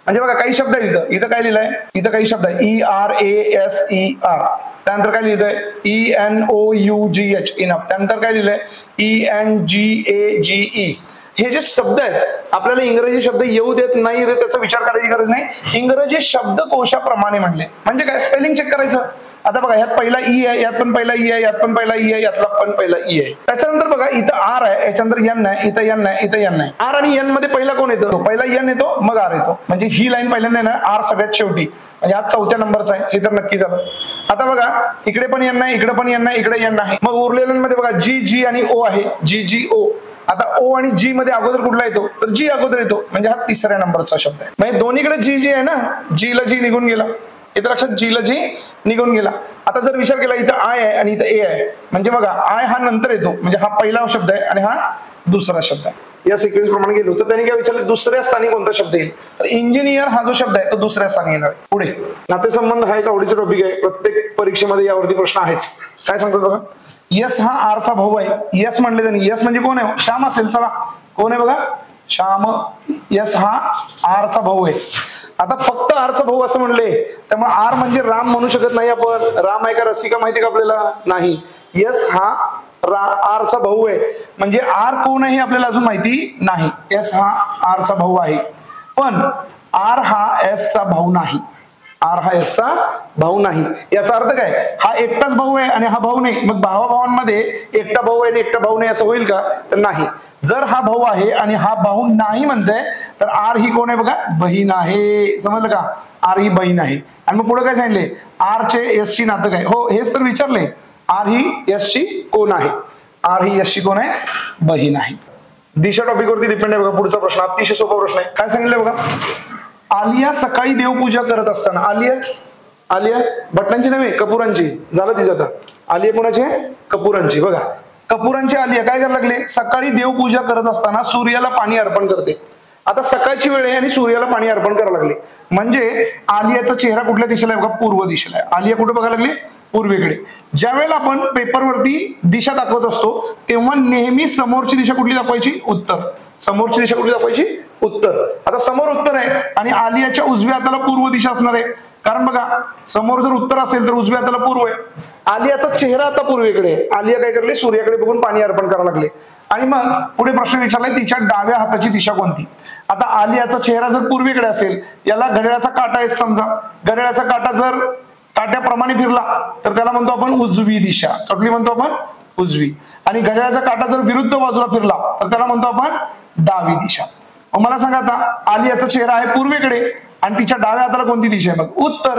म्हणजे बघा काही शब्द आहेत इथं काय लिहिलंय, इथं काही शब्द आहे ERASER, त्यानंतर काय लिहिलंय ENOUGH इनफ, त्यानंतर काय लिहिलंय ENGAGE. हे जे शब्द आहेत आपल्याला इंग्रजी शब्द येऊ देत नाही देत त्याचा विचार करायची गरज नाही. इंग्रजी शब्दकोशाप्रमाणे म्हणले म्हणजे काय, स्पेलिंग चेक करायचं. आता बघा यात पहिला ई आहे, यात पण पहिला ई आहे, यात पण पहिला ई आहे, यातला पण पहिला ई आहे. त्याच्यानंतर बघा इथं आर आहे, याच्यानंतर एन आहे, इथं एन आहे, इथं एन आहे. आर आणि एन मध्ये पहिला कोण येतो, पहिला एन येतो मग आर येतो. म्हणजे ही लाईन पहिल्यांदा येणार, आर सगळ्यात शेवटी. म्हणजे आज 4थ्या नंबरचा आहे, हे तर नक्की झालं. आता बघा इकडे पण एन आहे, इकडे पण एन आहे, इकडे एन आहे. मग उरलेल्यांमध्ये बघा जी आणि ओ आहे, जी ओ. आता ओ आणि जी मध्ये अगोदर कुठला येतो, तर जी अगोदर येतो, म्हणजे हा 3ऱ्या नंबरचा शब्द आहे. म्हणजे दोन्हीकडे जी आहे ना, जी ला जी निघून गेला, इथं लक्षात जी ला जी निघून गेला. आता जर विचार केला इथं आय आहे आणि इथं ए आहे, म्हणजे बघा आय हा नंतर येतो, म्हणजे हा पहिला शब्द आहे आणि हा दुसरा शब्द आहे. या सिक्वेन्स प्रमाणे गेलो तर त्यांनी काय विचारलं, दुसऱ्या स्थानी कोणता शब्द येईल, तर इंजिनियर हा जो शब्द आहे तो दुसऱ्या स्थानी येणार आहे. पुढे नातेसंबंध हा एक आवडीचा टॉपिक आहे, प्रत्येक परीक्षेमध्ये यावरती प्रश्न आहेच. काय सांगतात बघा, यस हा आर चा भाऊ आहे. यस म्हणले त्यांनी, यस म्हणजे कोण आहे, श्याम असेल. चला कोण आहे बघा, श्याम. यस हा आर चा भाऊ आहे. आता फक्त आर चा भाऊ असं म्हणले, त्यामुळे आर म्हणजे राम म्हणू शकत नाही आपण. राम आहे का रसिका माहिती का आपल्याला, नाही. यस हा आर चा भाऊ आहे, म्हणजे आर कोण आहे आपल्याला अजून माहिती नाही. यस हा आर चा भाऊ आहे, पण आर हा एस चा भाऊ नाही. आर हा एस चा भाऊ नाही. याचा अर्थ काय, हा एकटाच भाऊ आहे आणि हा भाऊ नाही. मग भावाभावांमध्ये एकटा भाऊ आहे आणि एकटा भाऊ नाही असं होईल का, तर नाही. जर हा भाऊ आहे आणि हा भाऊ नाही म्हणतोय, तर आर ही कोण आहे बघा, बहीण आहे. समजलं का, आर ही बहीण आहे. आणि मग पुढे काय सांगितले, आर चे एस ची नातं काय, हो हेच तर विचारले. आर ही एस ची कोण आहे, आर ही एस ची कोण आहे, बहीण आहे. दिशा टॉपिक वरती डिपेंड आहे बघा. पुढचा प्रश्न अतिशय सोपा प्रश्न आहे. काय सांगितलंय बघा, आलिया सकाळी देवपूजा करत असताना, आलिया भट्टांची नव्हे, कपूरांची. झालं तिचं आता. आलिया कोणाची, कपूरांची. बघा कपूरांची आलिया काय करायला लागले, सकाळी देवपूजा करत असताना सूर्याला पाणी अर्पण करते. आता सकाळची वेळ आहे आणि सूर्याला पाणी अर्पण करायला लागले, म्हणजे आलियाचा चेहरा कुठल्या दिशेला आहे बघा, पूर्व दिशेला आहे. आलिया कुठे बघायला लागली, पूर्वेकडे. ज्या वेळेला आपण पेपरवरती दिशा दाखवत असतो तेव्हा नेहमी समोरची दिशा कुठली दाखवायची, उत्तर. समोरची दिशा कुठली दाखवायची, उत्तर. आता समोर उत्तर आहे आणि आलियाच्या उजव्या हाताला पूर्व दिशा असणार आहे, कारण बघा समोर जर उत्तर असेल तर उजव्या हाताला पूर्व आहे. आलियाचा चेहरा आता पूर्वेकडे. आलिया काय करले, सूर्याकडे बघून पाणी अर्पण करायला लागले. आणि मग पुढे प्रश्न विचारलाय, तिच्या डाव्या हाताची दिशा कोणती. आता आलियाचा चेहरा जर पूर्वेकडे असेल, याला घड्याळाचा काटा आहे समजा. घड्याळाचा काटा जर काट्याप्रमाणे फिरला तर त्याला म्हणतो आपण उजवी दिशा. कुठली म्हणतो आपण, उजवी. आणि घड्याळाचा काटा जर विरुद्ध बाजूला फिरला तर त्याला म्हणतो आपण डावी दिशा. मला सांगा आता, आलियाचा चेहरा आहे पूर्वेकडे आणि तिच्या डाव्या हाताला कोणती दिशा आहे, मग उत्तर.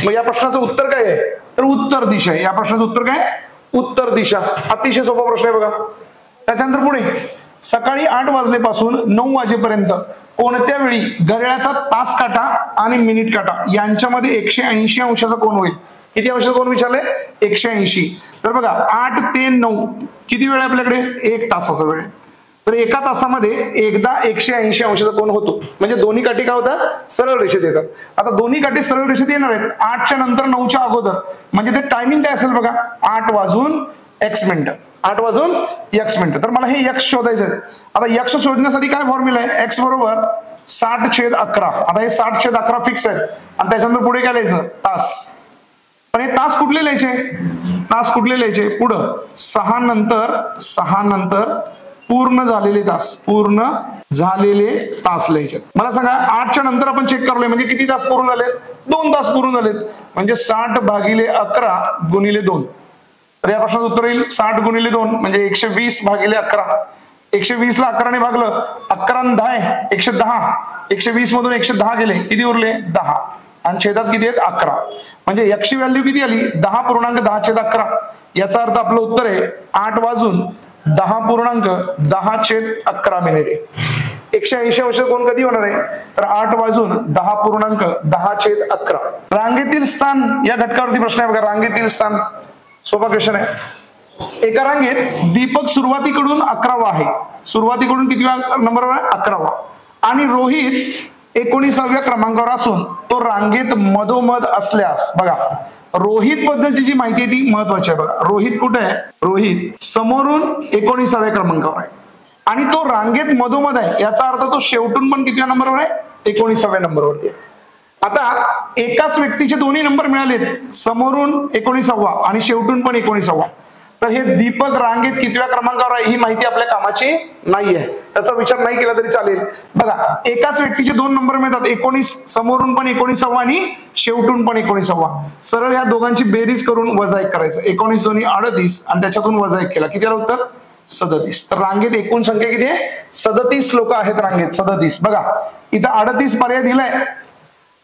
मग या प्रश्नाचं उत्तर काय आहे, तर उत्तर दिशा आहे. या प्रश्नाचं उत्तर काय, उत्तर दिशा. अतिशय सोपा प्रश्न आहे बघा. त्याच्यानंतर पुढे, सकाळी 8 वाजल्यापासून 9 वाजेपर्यंत कोणत्या वेळी घड्याळाचा तास काटा आणि मिनिट काटा यांच्यामध्ये 180 अंशाचा कोन होईल. किती अंशाचा कोन विचारले, 180. तर बघा 8 ते 9 किती वेळ आहे आपल्याकडे, 1 तासाचा वेळ आहे. तर एका तासामध्ये एकदा 180 अंशाचा कोन होतो. म्हणजे दोन्ही काठी काय होतात, सरळ रेषेत येतात. आता दोन्ही काठी सरळ रेषेत येणार आहेत 8च्या नंतर 9च्या अगोदर. म्हणजे ते टायमिंग काय असेल बघा, 8 वाजून x मिनिटं. 8 वाजून x मिनिटं. तर मला हे x शोधायचं आहे. आता x शोधण्यासाठी काय फॉर्म्युला आहे, x बरोबर 60/11. आता हे 60/11 फिक्स आहे आणि त्याच्यानंतर पुढे काय लिहायचं, तास. पण हे तास कुठले लिहायचे, तास कुठले लिहायचे, पुढं 6 नंतर पूर्ण झालेले तास, पूर्ण झालेले तास लिहायचे. मला सांगा 8च्या नंतर आपण चेक करलोय म्हणजे किती तास पूर्ण झालेत, 2 तास पूर्ण झालेत, म्हणजे 60 भागिले 11 गुणिले 2. तर या प्रश्नाचं उत्तर येईल 60 गुणिले 2 म्हणजे 120 भागिले 11. 120 ला 11 ने भागलं, 11 आणि 10 आहे 110. 120 मधून 110 गेले, किती उरले 10, आणि छेदात किती आहेत 11. म्हणजे याची व्हॅल्यू किती आली 10.10/11. याचा अर्थ आपलं उत्तर आहे 8 वाजून 10.10/11 मिनिटे. 180 अंश कोण कधी होणार आहे, तर 8 वाजून 10.10/11. रांगेतील स्थान या घटकावरती प्रश्न आहे बघा. रांगेतील स्थान सोपा क्वेश्चन आहे. एका रांगेत दीपक सुरुवातीकडून 11वा आहे, सुरुवातीकडून किती नंबरवर आहे 11वा, आणि रोहित 19व्या क्रमांकावर असून तो रांगेत मधोमध असल्यास, बघा रोहित बद्दलची जी माहिती आहे ती महत्वाची आहे. बघा रोहित कुठे आहे, रोहित समोरून 19व्या क्रमांकावर आहे आणि तो रांगेत मधोमध आहे, याचा अर्थ तो शेवटून पण किती नंबरवर आहे 19व्या नंबरवरती आहे. आता एकाच व्यक्तीचे दोन्ही नंबर मिळालेत, समोरून 19वा आणि शेवटून पण 19वा, तर हे दीपक रांगेत कितव्या क्रमांकावर आहे ही माहिती आपल्या कामाची नाहीये, त्याचा विचार नाही केला तरी चालेल. बघा एकाच व्यक्तीचे 2 नंबर मिळतात, 19 समोरून पण 19वा आणि शेवटून पण 19वा. सरळ या दोघांची बेरीज करून वजा 1 करायचं, 19 दोन्ही 38 आणि त्याच्यातून वजा 1 केला, किती आलं उत्तर 37. तर रांगेत एकूण संख्या किती आहे 37 लोक आहेत रांगेत, 37. बघा इथं 38 पर्याय दिलाय,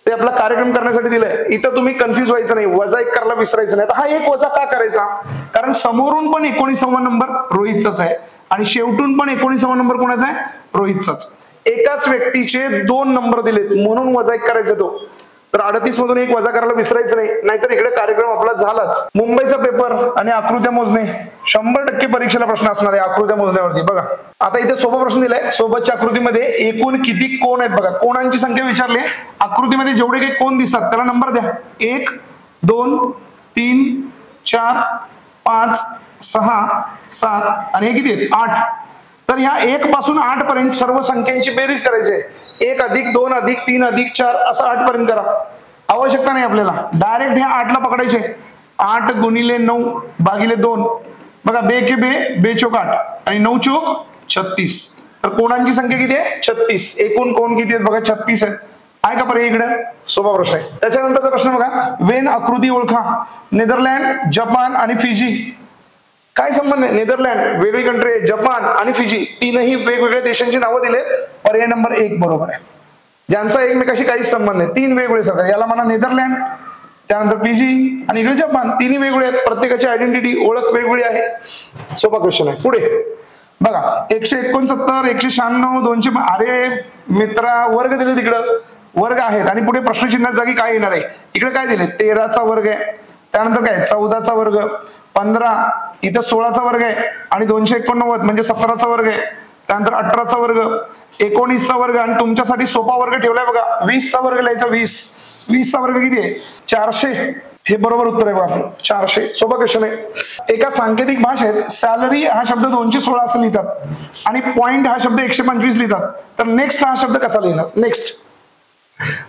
ते आपला कार्यक्रम करण्यासाठी दिलंय. इथं तुम्ही कन्फ्युज व्हायचं नाही, वजा 1 करायला विसरायचं नाही. हा 1 वजा का करायचा, कारण समोरून पण 19वा नंबर रोहितचाच आहे आणि शेवटून पण 19वा नंबर कोणाचा आहे रोहितचाच. एकाच व्यक्तीचे 2 नंबर दिलेत म्हणून वजा 1 करायचा तो. तर 38 मधून 1 वजा करायला विसरायचं नाही, नाहीतर इकडे कार्यक्रम आपला झालाच. मुंबईचा पेपर आणि आकृत्या मोजणे 100% परीक्षेला प्रश्न असणार आहे आकृत्या मोजण्यावरती. बघा आता इथे सोपा प्रश्न दिलाय, सोबतच्या आकृतीमध्ये एकूण किती कोण आहेत बघा, कोणांची संख्या विचारली. आकृतीमध्ये जेवढे काही कोण दिसतात त्याला नंबर द्या, 1 2 3 4 5 6 7 आणि हे किती आहेत 8. तर ह्या 1 पासून 8 पर्यंत सर्व संख्यांची बेरीज करायची आहे. 1 अधिक 2 अधिक 3 अधिक 4 असं 8 पर्यंत करा, आवश्यकता नाही आपल्याला, डायरेक्ट हे 8 ला पकडायचे. 8 गुणिले 9 भागिले 2, बघा बे के बे, बे चोक 8 आणि 9 चोक 36. तर कोणांची संख्या किती आहे 36. एकूण कोण किती आहेत बघा 36 आहेत. आहे का पर्याय इकडे, सोपा प्रश्न आहे. त्याच्यानंतरचा प्रश्न बघा, वेन आकृती ओळखा. नेदरलँड, जपान आणि फिजी. काय संबंध आहे, नेदरलँड वेगळी कंट्री आहे, जपान आणि फिजी तीनही वेगवेगळ्या देशांची नावं दिले. पर्याय नंबर 1 बरोबर आहे, ज्यांचा एकमेकाशी काहीच संबंध नाही. 3 वेगवेगळे सरकार, याला म्हणा नेदरलँड, त्यानंतर फिजी आणि इकडे जपान, तिन्ही वेगवेगळे आहेत, प्रत्येकाची आयडेंटिटी ओळख वेगवेगळी आहे. सोपा क्वेश्चन आहे. पुढे बघा 169 196 200, अरे मित्रा वर्ग दिले, तिकडं वर्ग आहेत आणि पुढे प्रश्नचिन्हात जागी काय येणार आहे, इकडे काय दिले 13चा वर्ग आहे, त्यानंतर काय 14चा वर्ग, 15 इथं 16चा वर्ग आहे आणि 289 म्हणजे 17चा वर्ग आहे, त्यानंतर 18चा वर्ग, 19चा वर्ग आणि तुमच्यासाठी सोपा वर्ग ठेवलाय बघा 20चा वर्ग लिहायचा. 20चा वर्ग किती आहे 400. हे बरोबर उत्तर आहे बघा 400. सोपा क्वेश्चन आहे. एका सांकेतिक भाषेत सॅलरी हा शब्द 216 असं लिहितात आणि पॉइंट हा शब्द 125 लिहितात, तर नेक्स्ट हा शब्द कसा लिहिणार. नेक्स्ट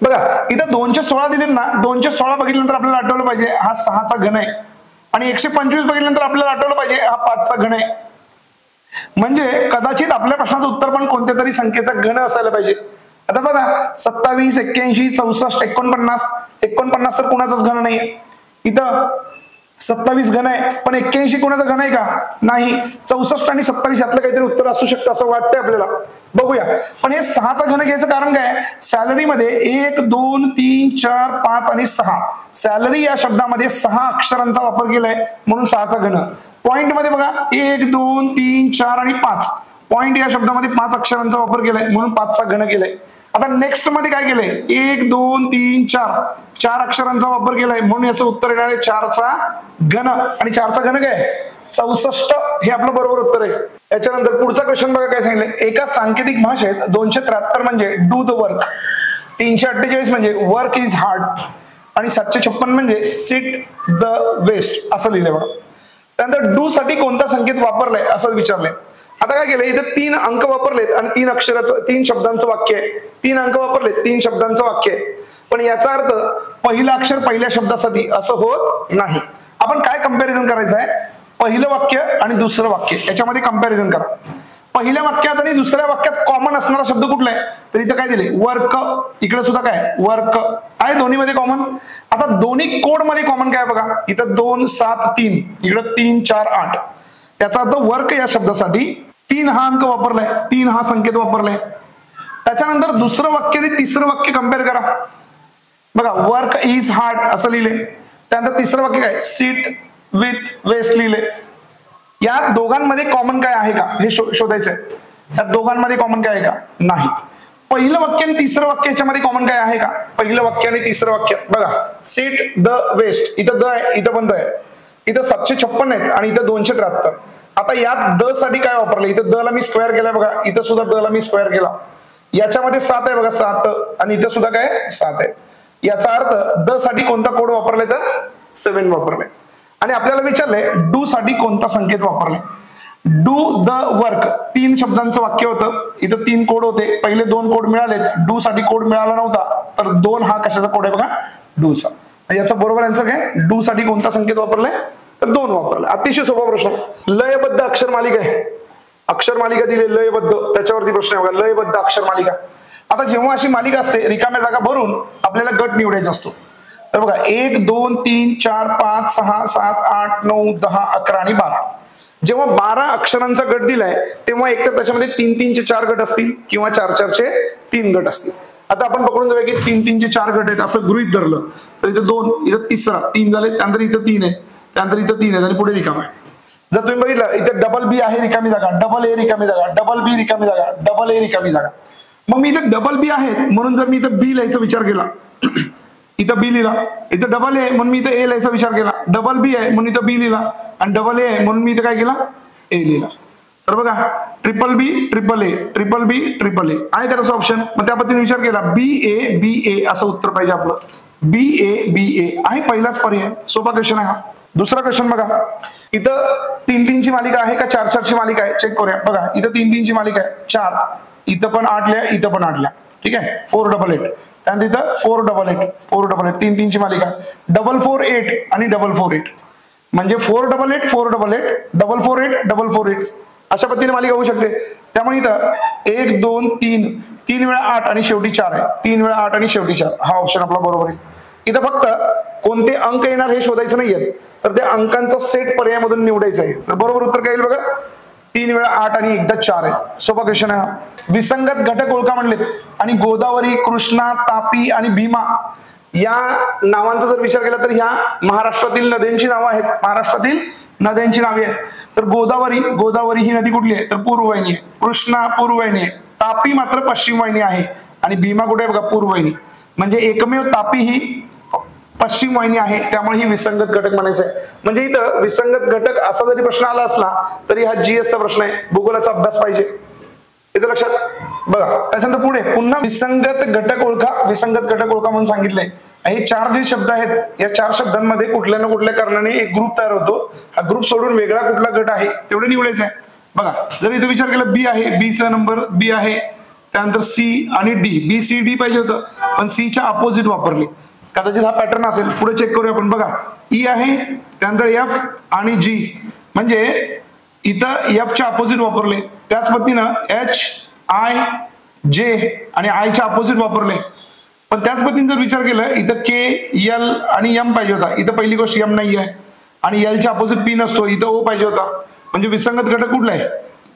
बघा इथं 216 दिलेत ना, 216 बघितल्यानंतर आपल्याला आठवलं पाहिजे हा 6चा घन आहे आणि 125 बघितल्यानंतर आपल्याला आठवलं पाहिजे हा 5चा घन आहे. म्हणजे कदाचित आपल्या प्रश्नाचं उत्तर पण कोणत्या तरी संख्येचा घन असायला पाहिजे. आता बघा 27 81 64 49, 49 तर कोणाचाच घन नाही. इथं 27 घन आहे पण 81 कोणाचा घन आहे का नाही. 64 आणि 27 यातलं काहीतरी उत्तर असू शकतं असं वाटतंय आपल्याला, बघूया. पण हे 6चा घन घ्यायचं कारण काय, सॅलरी मध्ये 1 2 3 4 5 आणि 6, सॅलरी या शब्दामध्ये 6 अक्षरांचा वापर केलाय म्हणून 6चा घन. पॉइंट मध्ये बघा 1 2 3 4 आणि 5, पॉइंट या शब्दामध्ये 5 अक्षरांचा वापर केलाय म्हणून 5चा घन केलाय. आता नेक्स्ट मध्ये काय केलंय 1 2 3 4, 4 अक्षरांचा वापर केलाय म्हणून याचं उत्तर येणार आहे 4चा घन. आणि 4चा घन काय 64, हे आपलं बरोबर उत्तर आहे. याच्यानंतर पुढचा क्वेश्चन बघा काय सांगितलंय. एका सांकेतिक भाषेत 273 म्हणजे डू द वर्क, 348 म्हणजे वर्क इज हार्ड आणि 756 म्हणजे सिट द वेस्ट असं लिहिलंय बघा. त्यानंतर डू साठी कोणत्या संकेत वापरलाय असं विचारलंय. आता काय केलंय इथं 3 अंक वापरलेत आणि 3 अक्षराचं 3 शब्दांचं वाक्य आहे. 3 अंक वापरलेत 3 शब्दांचं वाक्य आहे. पण याचा अर्थ पहिलं अक्षर पहिल्या शब्दासाठी असं होत नाही. आपण काय कंपॅरिझन करायचं आहे, पहिलं वाक्य आणि दुसरं वाक्य याच्यामध्ये कंपॅरिझन करा. पहिल्या वाक्यात आणि दुसऱ्या वाक्यात कॉमन असणारा शब्द कुठला आहे, तर इथं काय दिले, वर्क. इकडे सुद्धा काय वर्क आहे, दोन्ही मध्ये कॉमन. आता दोन्ही कोड मध्ये कॉमन काय बघा, इथं 2 7 3, इकडं 3 4 8. त्याचा अर्थ वर्क या शब्दासाठी 3 हा अंक वापरलाय, 3 हा संकेत वापरलाय. त्याच्यानंतर दुसरं वाक्य आणि तिसरं वाक्य कम्पेअर करा. बघा, वर्क इज हार्ड असं लिहिले. त्यानंतर तिसरं वाक्य काय, सीट विथ वेस्ट लिहिले. या दोघांमध्ये कॉमन काय आहे का हे शोधायचं आहे. या दोघांमध्ये कॉमन काय आहे का, नाही. पहिलं वाक्य आणि तिसरं वाक्य याच्यामध्ये कॉमन काय आहे का, पहिलं वाक्य आणि तिसरं वाक्य बघा, सीट द वेस्ट, इथं द आहे, इथं बंद आहे, इथं 756 आहेत आणि इथं 273. आता यात द साठी काय वापरलं, इथं द ला मी स्क्वेअर केलाय बघा, इथं सुद्धा द ला मी स्क्वेअर केला. याच्यामध्ये 7 आहे बघा, 7 आणि इथं सुद्धा काय 7 आहे. याचा अर्थ द साठी कोणता कोड वापरलाय, तर 7 वापरलाय. आणि आपल्याला विचारलंय डू साठी कोणता संकेत वापरलाय. डू द वर्क 3 शब्दांचं वाक्य होतं, इथं 3 कोड होते, पहिले 2 कोड मिळाले, डू साठी कोड मिळाला नव्हता, तर 2 हा कशाचा कोड आहे बघा, डूचा. याचा बरोबर आन्सर काय, डू साठी कोणता संकेत वापरलाय, तर 2 वापरलाय. अतिशय सोपा प्रश्न. लयबद्ध अक्षर मालिका आहे, अक्षर मालिका दिली लयबद्ध, त्याच्यावरती प्रश्न आहे बघा, लयबद्ध अक्षर मालिका. आता जेव्हा अशी मालिका असते, रिकाम्या जागा भरून आपल्याला गट निवडायचा असतो. तर बघा 1 2 3 4 5 6 7 8 9 10 11 आणि 12. जेव्हा 12 अक्षरांचा गट दिलाय तेव्हा एकतर त्याच्यामध्ये 3 3 चे 4 गट असतील किंवा 4 4 चे 3 गट असतील. आता आपण पकडून जाऊया की 3 3 चे 4 गट आहेत असं गृहीत धरलं, तर इथं 2, इथं तिसरा 3 झाले, त्यानंतर इथं 3 आहे, त्यानंतर इथं 3 आहे आणि पुढे रिकाम आहे. जर तुम्ही बघितलं इथं डबल बी आहे रिकामी जागा, डबल ए रिकामी जागा, डबल बी रिकामी जागा, डबल ए रिकामी जागा. मग मी इथं डबल बी आहेत म्हणून जर मी इथं बी लिहायचा विचार केला, इथं बी लिहिला, इथं डबल ए म्हणून मी इथं ए लिहायचा विचार केला, डबल बी आहे म्हणून इथं बी लिहिला आणि डबल ए म्हणून मी इथं काय केला, ए लिहिला. तर बघा triple B triple A, triple B triple A आहे का तसं ऑप्शन. मग त्या पद्धतीने विचार केला, बी ए असं उत्तर पाहिजे आपलं. बी ए आहे पहिलाच पर्याय. सोपा क्वेश्चन आहे हा. दुसरा क्वेश्चन बघा, इथं 3 3 ची मालिका आहे का 4 4 ची मालिका आहे, चेक करूया. बघा इथं 3 3 ची मालिका आहे, 4, इथं पण 8 लिहा, इथं पण 8 लिहा, ठीक आहे. 488 त्यानंतर इथं 488 3 3 ची मालिका, 448 आणि 448 म्हणजे 488 488 448 448 अशा पद्धतीने मालिका होऊ शकते. त्यामुळे इथं 1 2 3 3 वेळा 8 आणि शेवटी 4 आहे, 3 वेळा 8 आणि शेवटी 4 हा ऑप्शन आपला बरोबर आहे. इथं फक्त कोणते अंक येणार हे शोधायचं नाहीये, तर त्या अंकांचा सेट पर्यायामधून निवडायचा आहे. तर बरोबर उत्तर काय येईल बघा, 3 वेळा 8 आणि एकदा 4 आहे. सोपा क्वेश्चन आहे हा. विसंगत घटक ओळखा म्हणलेत आणि गोदावरी, कृष्णा, तापी आणि भीमा या नावांचा जर विचार केला तर ह्या महाराष्ट्रातील नद्यांची नावं आहेत, महाराष्ट्रातील नद्यांची नावे आहेत. तर गोदावरी ही नदी कुठली आहे, तर पूर्व वाहिनी आहे. कृष्णा पूर्व वाहिनी आहे, तापी मात्र पश्चिम वाहिनी आहे आणि भीमा कुठे आहे बघा, पूर्व वाहिनी. म्हणजे एकमेव तापी ही पश्चिम वाहिनी आहे, त्यामुळे ही विसंगत घटक म्हणायचं आहे. म्हणजे इथं विसंगत घटक असा जरी प्रश्न आला असला तरी हा जीएसचा प्रश्न आहे, भूगोलाचा अभ्यास पाहिजे, इथं लक्षात बघा. त्याच्यानंतर पुढे पुन्हा विसंगत घटक ओळखा, विसंगत घटक ओळखा म्हणून सांगितलंय. हे 4 जे शब्द आहेत या 4 शब्दांमध्ये कुठल्या ना कुठल्या कारणाने एक ग्रुप तयार होतो. हा ग्रुप सोडून वेगळा कुठला गट आहे तेवढे निवडायचं आहे. बघा जर इथं विचार केला बी आहे, बीचा नंबर बी आहे, त्यानंतर सी आणि डी, बी सी डी पाहिजे होतं पण सी च्या अपोजिट वापरले, कदाचित हा पॅटर्न असेल. पुढे चेक करूया आपण. बघा ई आहे, त्यानंतर एफ आणि जी, म्हणजे इथं एफ च्या अपोजिट वापरले. त्याच पद्धतीनं एच आय जे आणि आय च्या अपोजिट वापरले. पण त्याच पद्धतीने जर विचार केला इथं के एल आणि एम पाहिजे होता, इथं पहिली गोष्ट एम नाही आहे आणि एल च्या अपोजिट पी नसतो, इथं ओ पाहिजे होता. म्हणजे विसंगत घटक कुठला आहे,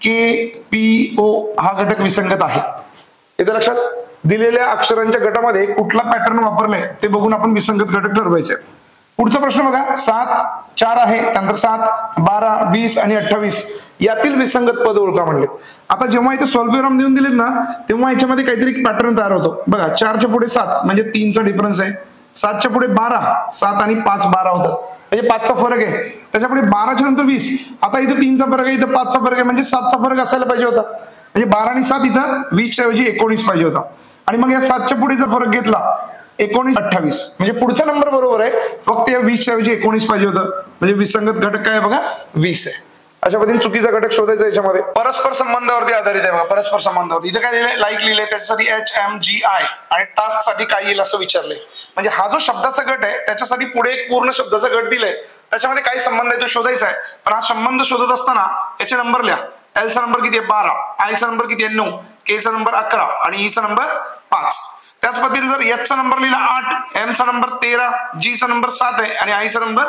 के पी ओ हा घटक विसंगत आहे. इथं लक्षात दिलेल्या अक्षरांच्या गटामध्ये कुठला पॅटर्न वापरलाय ते बघून आपण विसंगत घटक ठरवायचे. पुढचा प्रश्न बघा, 7 4 आहे, त्यानंतर 7 12 20 आणि 28 यातील विसंगत पद ओळखा म्हणले. आता जेव्हा इथे सॉल्व्हिरम देऊन दिलेत ना तेव्हा याच्यामध्ये काहीतरी पॅटर्न तयार होतो. बघा 4 च्या पुढे 7 म्हणजे 3 चा डिफरन्स आहे, 7 च्या पुढे 12 7 आणि 5 12 होतं म्हणजे 5 चा फरक आहे. त्याच्या पुढे 12 च्या नंतर 20, आता इथं 3 चा फरक आहे, इथं 5 चा फरक आहे, म्हणजे 7 चा फरक असायला पाहिजे होता. म्हणजे 12 आणि 7 इथं 20 च्या ऐवजी 19 पाहिजे होता. आणि मग या 7 च्या पुढे जर फरक घेतला 19 28 म्हणजे पुढचा नंबर बरोबर आहे, फक्त या 20 च्या ऐवजी 19 पाहिजे होतं. म्हणजे विसंगत घटक काय आहे बघा, 20 आहे. अशा पद्धतीने चुकीचा घटक शोधायचा याच्यामध्ये. परस्पर संबंधावरती आधारित आहे बघा, परस्पर संबंधावरती. इथे काय लिहिलंय, लाईक लिहिलंय, त्याच्यासाठी HMGI आणि टास्क साठी काय येईल असं विचारलंय. म्हणजे हा जो शब्दाचा गट आहे त्याच्यासाठी पुढे एक पूर्ण शब्दाचा गट दिलाय, त्याच्यामध्ये काही संबंध आहे तो शोधायचा आहे. पण हा संबंध शोधत असताना याचे नंबर लिहा. L चा नंबर किती आहे 12, I चा नंबर किती आहे 9, K चा नंबर 11 आणि E चा नंबर 5. त्याच पद्धतीने जर H चा नंबर लिहिला 8, M चा नंबर 13, G चा नंबर 7 आहे आणि I चा नंबर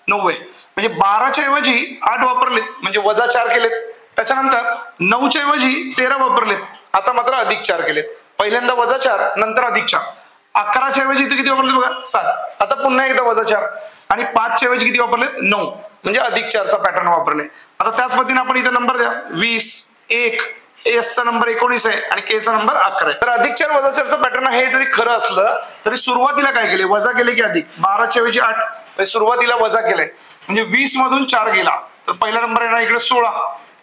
9 आहे. म्हणजे 12 च्या ऐवजी 8 वापरलेत म्हणजे वजा 4 केलेत. त्याच्यानंतर 9 च्या ऐवजी 13 वापरलेत, आता मात्र अधिक 4 केलेत. पहिल्यांदा वजा 4 नंतर अधिक 4. 11 च्या ऐवजी इथे किती वापरलेत बघा 7, आता पुन्हा एकदा वजा 4 आणि 5 च्या ऐवजी किती वापरलेत 9 म्हणजे अधिक 4 चा पॅटर्न वापरले. आता त्याच पद्धतीने आपण इथे नंबर द्या 20, 1, S चा नंबर 19 आहे आणि K चा नंबर 11 आहे. तर अधिक 4 वजा 4 चा पॅटर्न हे जरी खरं असलं तरी सुरुवातीला काय केले, वजा केले की अधिक. 12 च्या ऐवजी 8 म्हणजे सुरुवातीला वजा केलंय, म्हणजे 20 मधून 4 गेला तर पहिला नंबर येणार इकडे 16.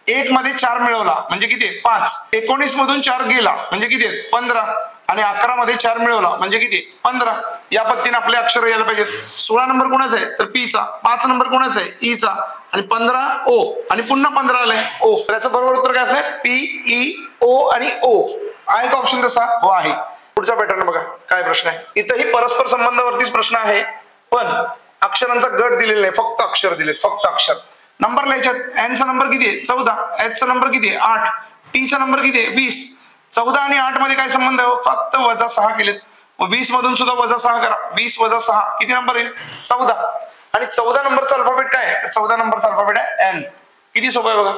1 मध्ये 4 मिळवला म्हणजे किती 5. 19 मधून 4 गेला म्हणजे किती 15 आणि 11 मध्ये 4 मिळवला म्हणजे किती 15. या पद्धतीने आपले अक्षर यायला पाहिजेत. 16 नंबर कोणाचा आहे तर P चा, 5 नंबर कोणाचा आहे E चा आणि 15 O आणि पुन्हा 15 आलाय O. तर याचं बरोबर उत्तर काय असणार PEO आणि O. आहे का ऑप्शन तसा? हो आहे. पुढचा पॅटर्न बघा काय प्रश्न आहे. इथंही परस्पर संबंधावरतीच प्रश्न आहे पण अक्षरांचा गट दिलेला नाही, फक्त अक्षर दिलेत, फक्त अक्षर. नंबर लिहायच्यात. N चा नंबर किती आहे 14, H चा नंबर किती आहे 8, T चा नंबर किती आहे 20. 14 आणि 8 मध्ये काय संबंध आहे, फक्त वजा 6 केलेत. 20 मधून सुद्धा वजा 6 करा, 20 वजा 6 किती नंबर येईल 14. आणि 14 नंबरचा अल्फाबेट काय आहे, 14 नंबरचा अल्फाबेट आहे N. किती सोपं आहे बघा,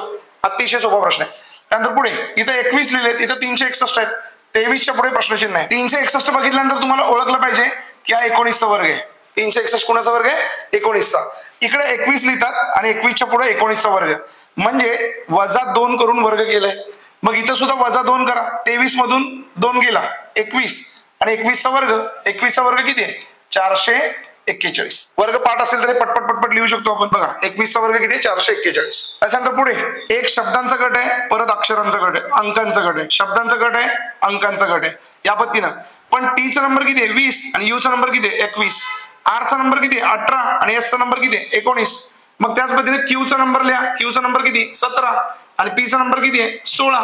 अतिशय सोपा प्रश्न आहे. त्यानंतर पुढे इथं 21 लिहिलेत, इथं 361 आहेत. 23 च्या पुढे प्रश्नचिन्ह आहे. 361 बघितल्यानंतर तुम्हाला ओळखलं पाहिजे की हा 19 चा वर्ग आहे. 361 कोणाचा वर्ग आहे 19 चा. इकडे 21 लिहितात आणि 21 च्या पुढे 19 चा वर्ग म्हणजे वजा 2 करून वर्ग केलाय. मग इथं सुद्धा वजा 2 करा, 23 मधून 2 गेला 21 आणि 21 चा वर्ग, 21 चा वर्ग किती आहे 441. वर्ग पाठ असेल तर पटपट पटपट लिहू शकतो आपण. बघा 21 चा वर्ग किती आहे 441. त्याच्यानंतर पुढे एक शब्दांचा गट आहे, परत अक्षरांचा गट आहे, अंकांचा गट आहे. शब्दांचा गट आहे, अंकांचा गट आहे या पद्धतीनं. पण T चा नंबर किती आहे 20 आणि U चा नंबर किती आहे 21. R चा नंबर किती आहे 18 आणि S चा नंबर किती आहे 19. मग त्याच पद्धतीने Q चा नंबर लिहा, Q चा नंबर किती 17 आणि P चा नंबर किती आहे 16.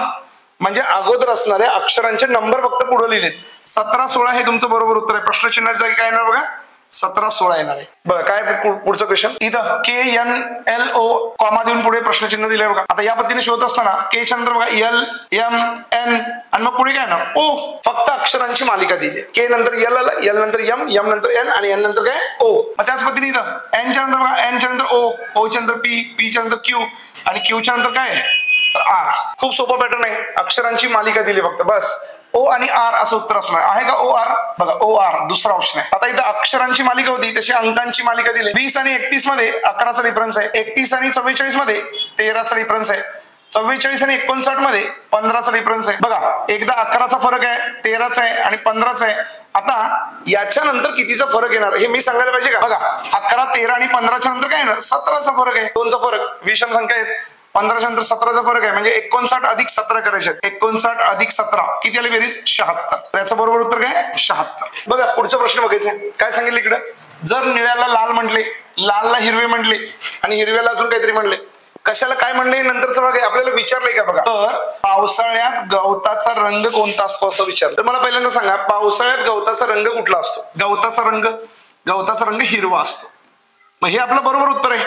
म्हणजे अगोदर असणाऱ्या अक्षरांचे नंबर फक्त पुढे लिहिलेत. 17, 16 हे तुमचं बरोबर उत्तर आहे. प्रश्नचिन्हाच्या जागी काय येणार बघा 17, 16 येणार आहे. बघा काय पुढचं क्वेश्चन. इथं KNLO कॉमा देऊन पुढे प्रश्नचिन्ह दिलंय बघा. आता या पद्धतीने शोधत असताना K च्या नंतर बघा L, M, N आणि मग पुढे काय येणार O. फक्त अक्षरांची मालिका दिली. K नंतर L आला, L नंतर M, M नंतर N आणि N नंतर काय O. मग त्याच पद्धतीने इथं N च्या नंतर बघा N च्या नंतर O, O च्या नंतर P, P च्या नंतर Q आणि Q च्या नंतर काय तर R. खूप सोपा पॅटर्न आहे, अक्षरांची मालिका दिली फक्त बस. O आणि R असं उत्तर असणार आहे का OR. बघा OR दुसरा ऑप्शन आहे. आता इथं अक्षरांची मालिका होती तशी अंकांची मालिका दिली. 20 आणि 31 मध्ये 11चा डिफरन्स आहे. 31 आणि 44 मध्ये 13चा डिफरन्स आहे. 44 आणि 59 मध्ये 15चा डिफरन्स आहे. बघा एकदा 11चा फरक आहे, 13चा आहे आणि 15चा आहे. आता याच्या नंतर कितीचा फरक येणार हे मी सांगायला पाहिजे का. बघा 11, 13 आणि 15च्या नंतर काय येणार 17चा फरक आहे. 2चा फरक विषम संख्या आहेत. 15च्या नंतर 17चा फरक आहे म्हणजे 59 अधिक 17 करायचे. 59 अधिक 17 किती आली बेरीज 76. त्याचं बरोबर उत्तर काय 76. बघा पुढचा प्रश्न बघायचा काय सांगितलं इकडे. जर निळ्याला लाल म्हटले, लालला हिरवे म्हटले आणि हिरव्याला अजून काहीतरी म्हणले, कशाला काय म्हणले नंतरचं बघा आपल्याला विचारलंय का. बघा तर पावसाळ्यात गवताचा रंग कोणता असतो असं विचारलं तर मला पहिल्यांदा सांगा पावसाळ्यात गवताचा रंग कुठला असतो. गवताचा रंग हिरवा असतो. मग हे आपलं बरोबर उत्तर आहे.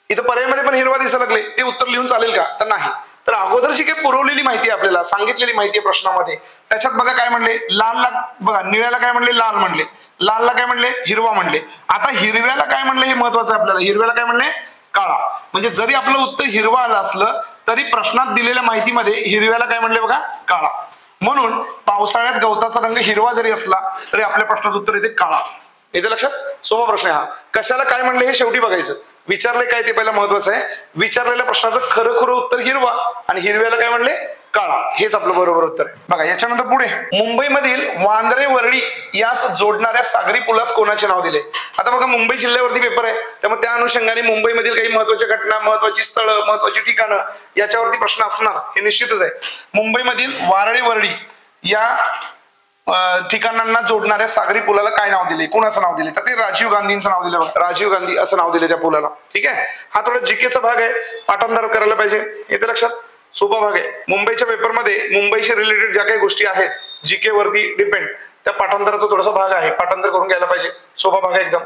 इथं पर्यायामध्ये पण हिरवा दिसायला लागले, ते उत्तर लिहून चालेल का तर नाही. तर अगोदरची काही पुरवलेली माहिती आहे आपल्याला, सांगितलेली माहिती आहे प्रश्नामध्ये, त्याच्यात बघा काय म्हणले लालला, बघा निळ्याला काय म्हणले लाल म्हणले, लालला काय म्हणले हिरवा म्हणले. आता हिरव्याला काय म्हणले हे महत्वाचं आहे आपल्याला. हिरव्याला काय म्हणले काळा. म्हणजे जरी आपलं उत्तर हिरवा आलं असलं तरी प्रश्नात दिलेल्या माहितीमध्ये हिरव्याला काय म्हणले बघा काळा. म्हणून पावसाळ्यात गवताचा रंग हिरवा जरी असला तरी आपल्या प्रश्नाचं उत्तर येते काळा. येते लक्षात. सोपा प्रश्न आहे हा. कशाला काय म्हणले हे शेवटी बघायचं. विचारले काय ते पहिला महत्वाचं आहे. विचारलेल्या प्रश्नाचं खरं उत्तर हिरवा आणि हिरव्याला काय म्हणले काळा, हेच आपलं बरोबर उत्तर आहे. बघा याच्यानंतर पुढे मुंबईमधील वांद्रे वर्डी यास जोडणाऱ्या सागरी पुलास कोणाचे नाव दिले. आता बघा मुंबई जिल्ह्यावरती पेपर आहे त्यामुळे त्या अनुषंगाने मुंबईमधील काही महत्वाच्या घटना, महत्वाची स्थळं, महत्वाची ठिकाणं याच्यावरती प्रश्न असणार हे निश्चितच आहे. मुंबईमधील वारळे वर्डी या ठिकाणांना जोडणाऱ्या सागरी पुलाला काय नाव दिले, कोणाचं नाव दिले, तर ते राजीव गांधींचं नाव दिलं बघा, राजीव गांधी असं नाव दिले त्या पुलाला. ठीक आहे, हा थोडा जीकेचा भाग आहे, पाठांतर करायला पाहिजे, येते लक्षात, सोपा भाग आहे. मुंबईच्या पेपरमध्ये मुंबईशी रिलेटेड ज्या काही गोष्टी आहेत जीके वरती डिपेंड, त्या पाठांतराचा थोडासा भाग आहे, पाठांतर करून घ्यायला पाहिजे, सोपा भाग आहे एकदम.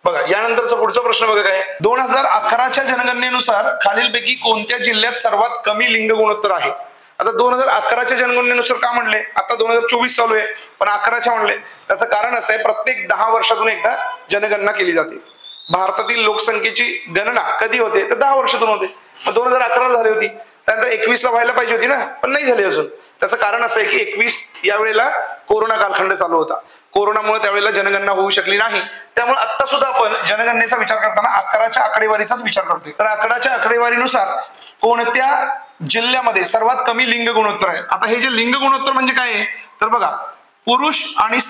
बघा यानंतरचा पुढचा प्रश्न बघा काय, 2011च्या जनगणनेनुसार खालीलपैकी कोणत्या जिल्ह्यात सर्वात कमी लिंग गुणोत्तर आहे. आता 2011च्या जनगणनेनुसार का म्हणले, आता 2024 चालू आहे पण 11च्या म्हणले, त्याचं कारण असं आहे प्रत्येक 10 वर्षातून एकदा जनगणना केली जाते. भारतातील लोकसंख्येची गणना कधी होते तर 10 वर्षातून होते. मग 2011ला झाली होती, त्यानंतर 21ला व्हायला पाहिजे होती ना, पण नाही झाली अजून. त्याचं कारण असं आहे की 21 यावेळेला कोरोना कालखंड चालू होता, कोरोनामुळे त्यावेळेला जनगणना होऊ शकली नाही. त्यामुळे आता सुद्धा आपण जनगणनेचा विचार करताना 11च्या आकडेवारीचाच विचार करतोय. तर 11च्या आकडेवारीनुसार कोणत्या जिल्ह्यामध्ये सर्वात कमी लिंग गुणोत्तर आहे. आता हे जे लिंग गुणोत्तर म्हणजे काय आहे तर बघा, पुरुष आणि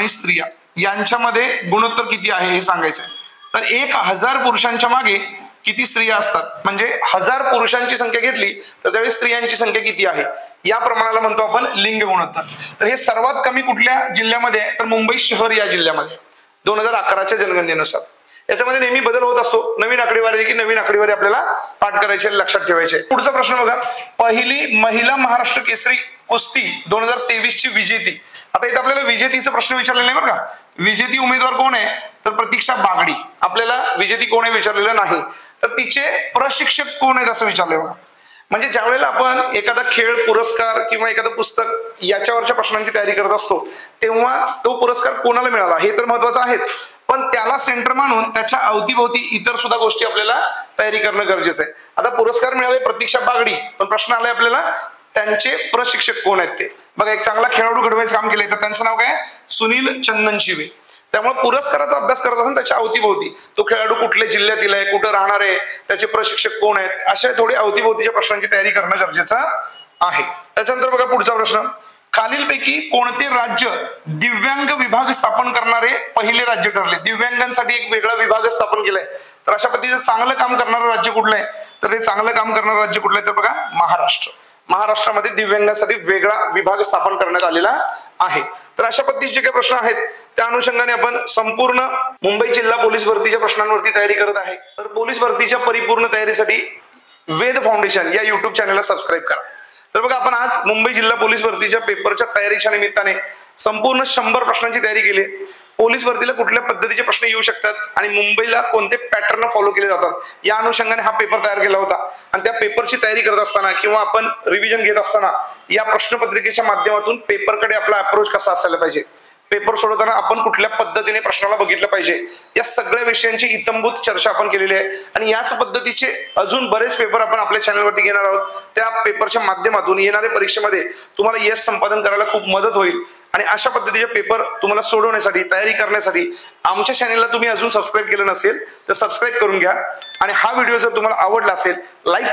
स्त्रिया यांच्यामध्ये गुणोत्तर किती आहे हे सांगायचं आहे. तर 1000 पुरुषांच्या मागे किती स्त्रिया असतात, म्हणजे 1000 पुरुषांची संख्या घेतली तर त्यावेळी स्त्रियांची संख्या किती आहे, या प्रमाणाला म्हणतो आपण लिंग गुणोत्तर. तर हे सर्वात कमी कुठल्या जिल्ह्यामध्ये आहे तर मुंबई शहर या जिल्ह्यामध्ये 2011च्या जनगणनेनुसार. याच्यामध्ये नेहमी बदल होत असतो, नवीन आकडेवारी की नवीन आकडेवारी आपल्याला पाठ करायची, लक्षात ठेवायचे. पुढचा प्रश्न बघा, पहिली महिला महाराष्ट्र केसरी कुस्ती 2023ची विजेती. आता इथे आपल्याला विजेतीचा प्रश्न विचारलेला नाही बरं का, विजेती उमेदवार कोण आहे तर प्रतीक्षा बागडी. आपल्याला विजेती कोण आहे विचारलेलं नाही, तर तिचे प्रशिक्षक कोण आहेत असं विचारलंय बघा. म्हणजे ज्या वेळेला आपण एखादा खेळ, पुरस्कार किंवा एखादं पुस्तक याच्यावरच्या प्रश्नांची तयारी करत असतो तेव्हा तो पुरस्कार कोणाला मिळाला हे तर महत्वाचं आहेच, पण त्याला सेंटर मानून त्याच्या अवतीभोवती इतर सुद्धा गोष्टी आपल्याला तयारी करणं गरजेचं आहे. आता पुरस्कार मिळाले प्रतीक्षा बागडी, पण प्रश्न आलाय आपल्याला त्यांचे प्रशिक्षक कोण आहेत ते. बघा, एक चांगला खेळाडू घडवायचं काम केलंय तर त्यांचं नाव काय, सुनील चंदनशिवे. त्यामुळे पुरस्काराचा अभ्यास करत असेल त्याच्या अवतीभोवती तो खेळाडू कुठल्या जिल्ह्यातील आहे, कुठं राहणार आहे, त्याचे प्रशिक्षक कोण आहेत, अशा थोडी अवतीभोवतीच्या प्रश्नांची तयारी करणं गरजेचं आहे. त्याच्यानंतर बघा पुढचा प्रश्न, खालीलपैकी कोणते राज्य दिव्यांग विभाग स्थापन करणारे पहिले राज्य ठरले. दिव्यांगांसाठी एक वेगळा विभाग स्थापन केलाय, तर अशा पद्धतीचं चांगलं काम करणारं राज्य कुठलं आहे तर ते चांगलं काम करणारं राज्य कुठलं आहे तर बघा महाराष्ट्र. महाराष्ट्रामध्ये दिव्यांगांसाठी वेगळा विभाग स्थापन करण्यात आलेला आहे. तर अशा पद्धतीचे काही प्रश्न आहेत, त्या अनुषंगाने आपण संपूर्ण मुंबई जिल्हा पोलीस भरतीच्या प्रश्नांवरती तयारी करत आहे. तर पोलीस भरतीच्या परिपूर्ण तयारीसाठी वेद फाउंडेशन या युट्यूब चॅनलला सबस्क्राईब करा. तर बघा, आपण आज मुंबई जिल्हा पोलीस भरतीच्या पेपरच्या तयारीच्या निमित्ताने संपूर्ण 100 प्रश्नांची तयारी केली. पोलीस भरतीला कुठल्या पद्धतीचे प्रश्न येऊ शकतात आणि मुंबईला कोणते पॅटर्न फॉलो केले जातात या अनुषंगाने हा पेपर तयार केला होता. आणि त्या पेपरची तयारी करत असताना किंवा आपण रिव्हिजन घेत असताना या प्रश्नपत्रिकेच्या माध्यमातून पेपरकडे आपला अप्रोच कसा असायला पाहिजे, पेपर सोडवताना आपण कुठल्या पद्धतीने प्रश्नाला बघितलं पाहिजे, या सगळ्या विषयांची इत्थंभूत चर्चा आपण केलेली आहे. आणि याच पद्धतीचे अजून बरेच पेपर आपण आपल्या चॅनलवरती घेणार आहोत. त्या पेपरच्या माध्यमातून येणाऱ्या परीक्षेमध्ये तुम्हाला यश संपादन करायला खूप मदत होईल. आणि अशा पद्धतीचे पेपर तुम्हाला सोडवण्यासाठी, तयारी करण्यासाठी आमच्या चॅनलला तुम्ही अजून सबस्क्राईब केलं नसेल तर सबस्क्राईब करून घ्या. आणि हा व्हिडिओ जर तुम्हाला आवडला असेल लाईक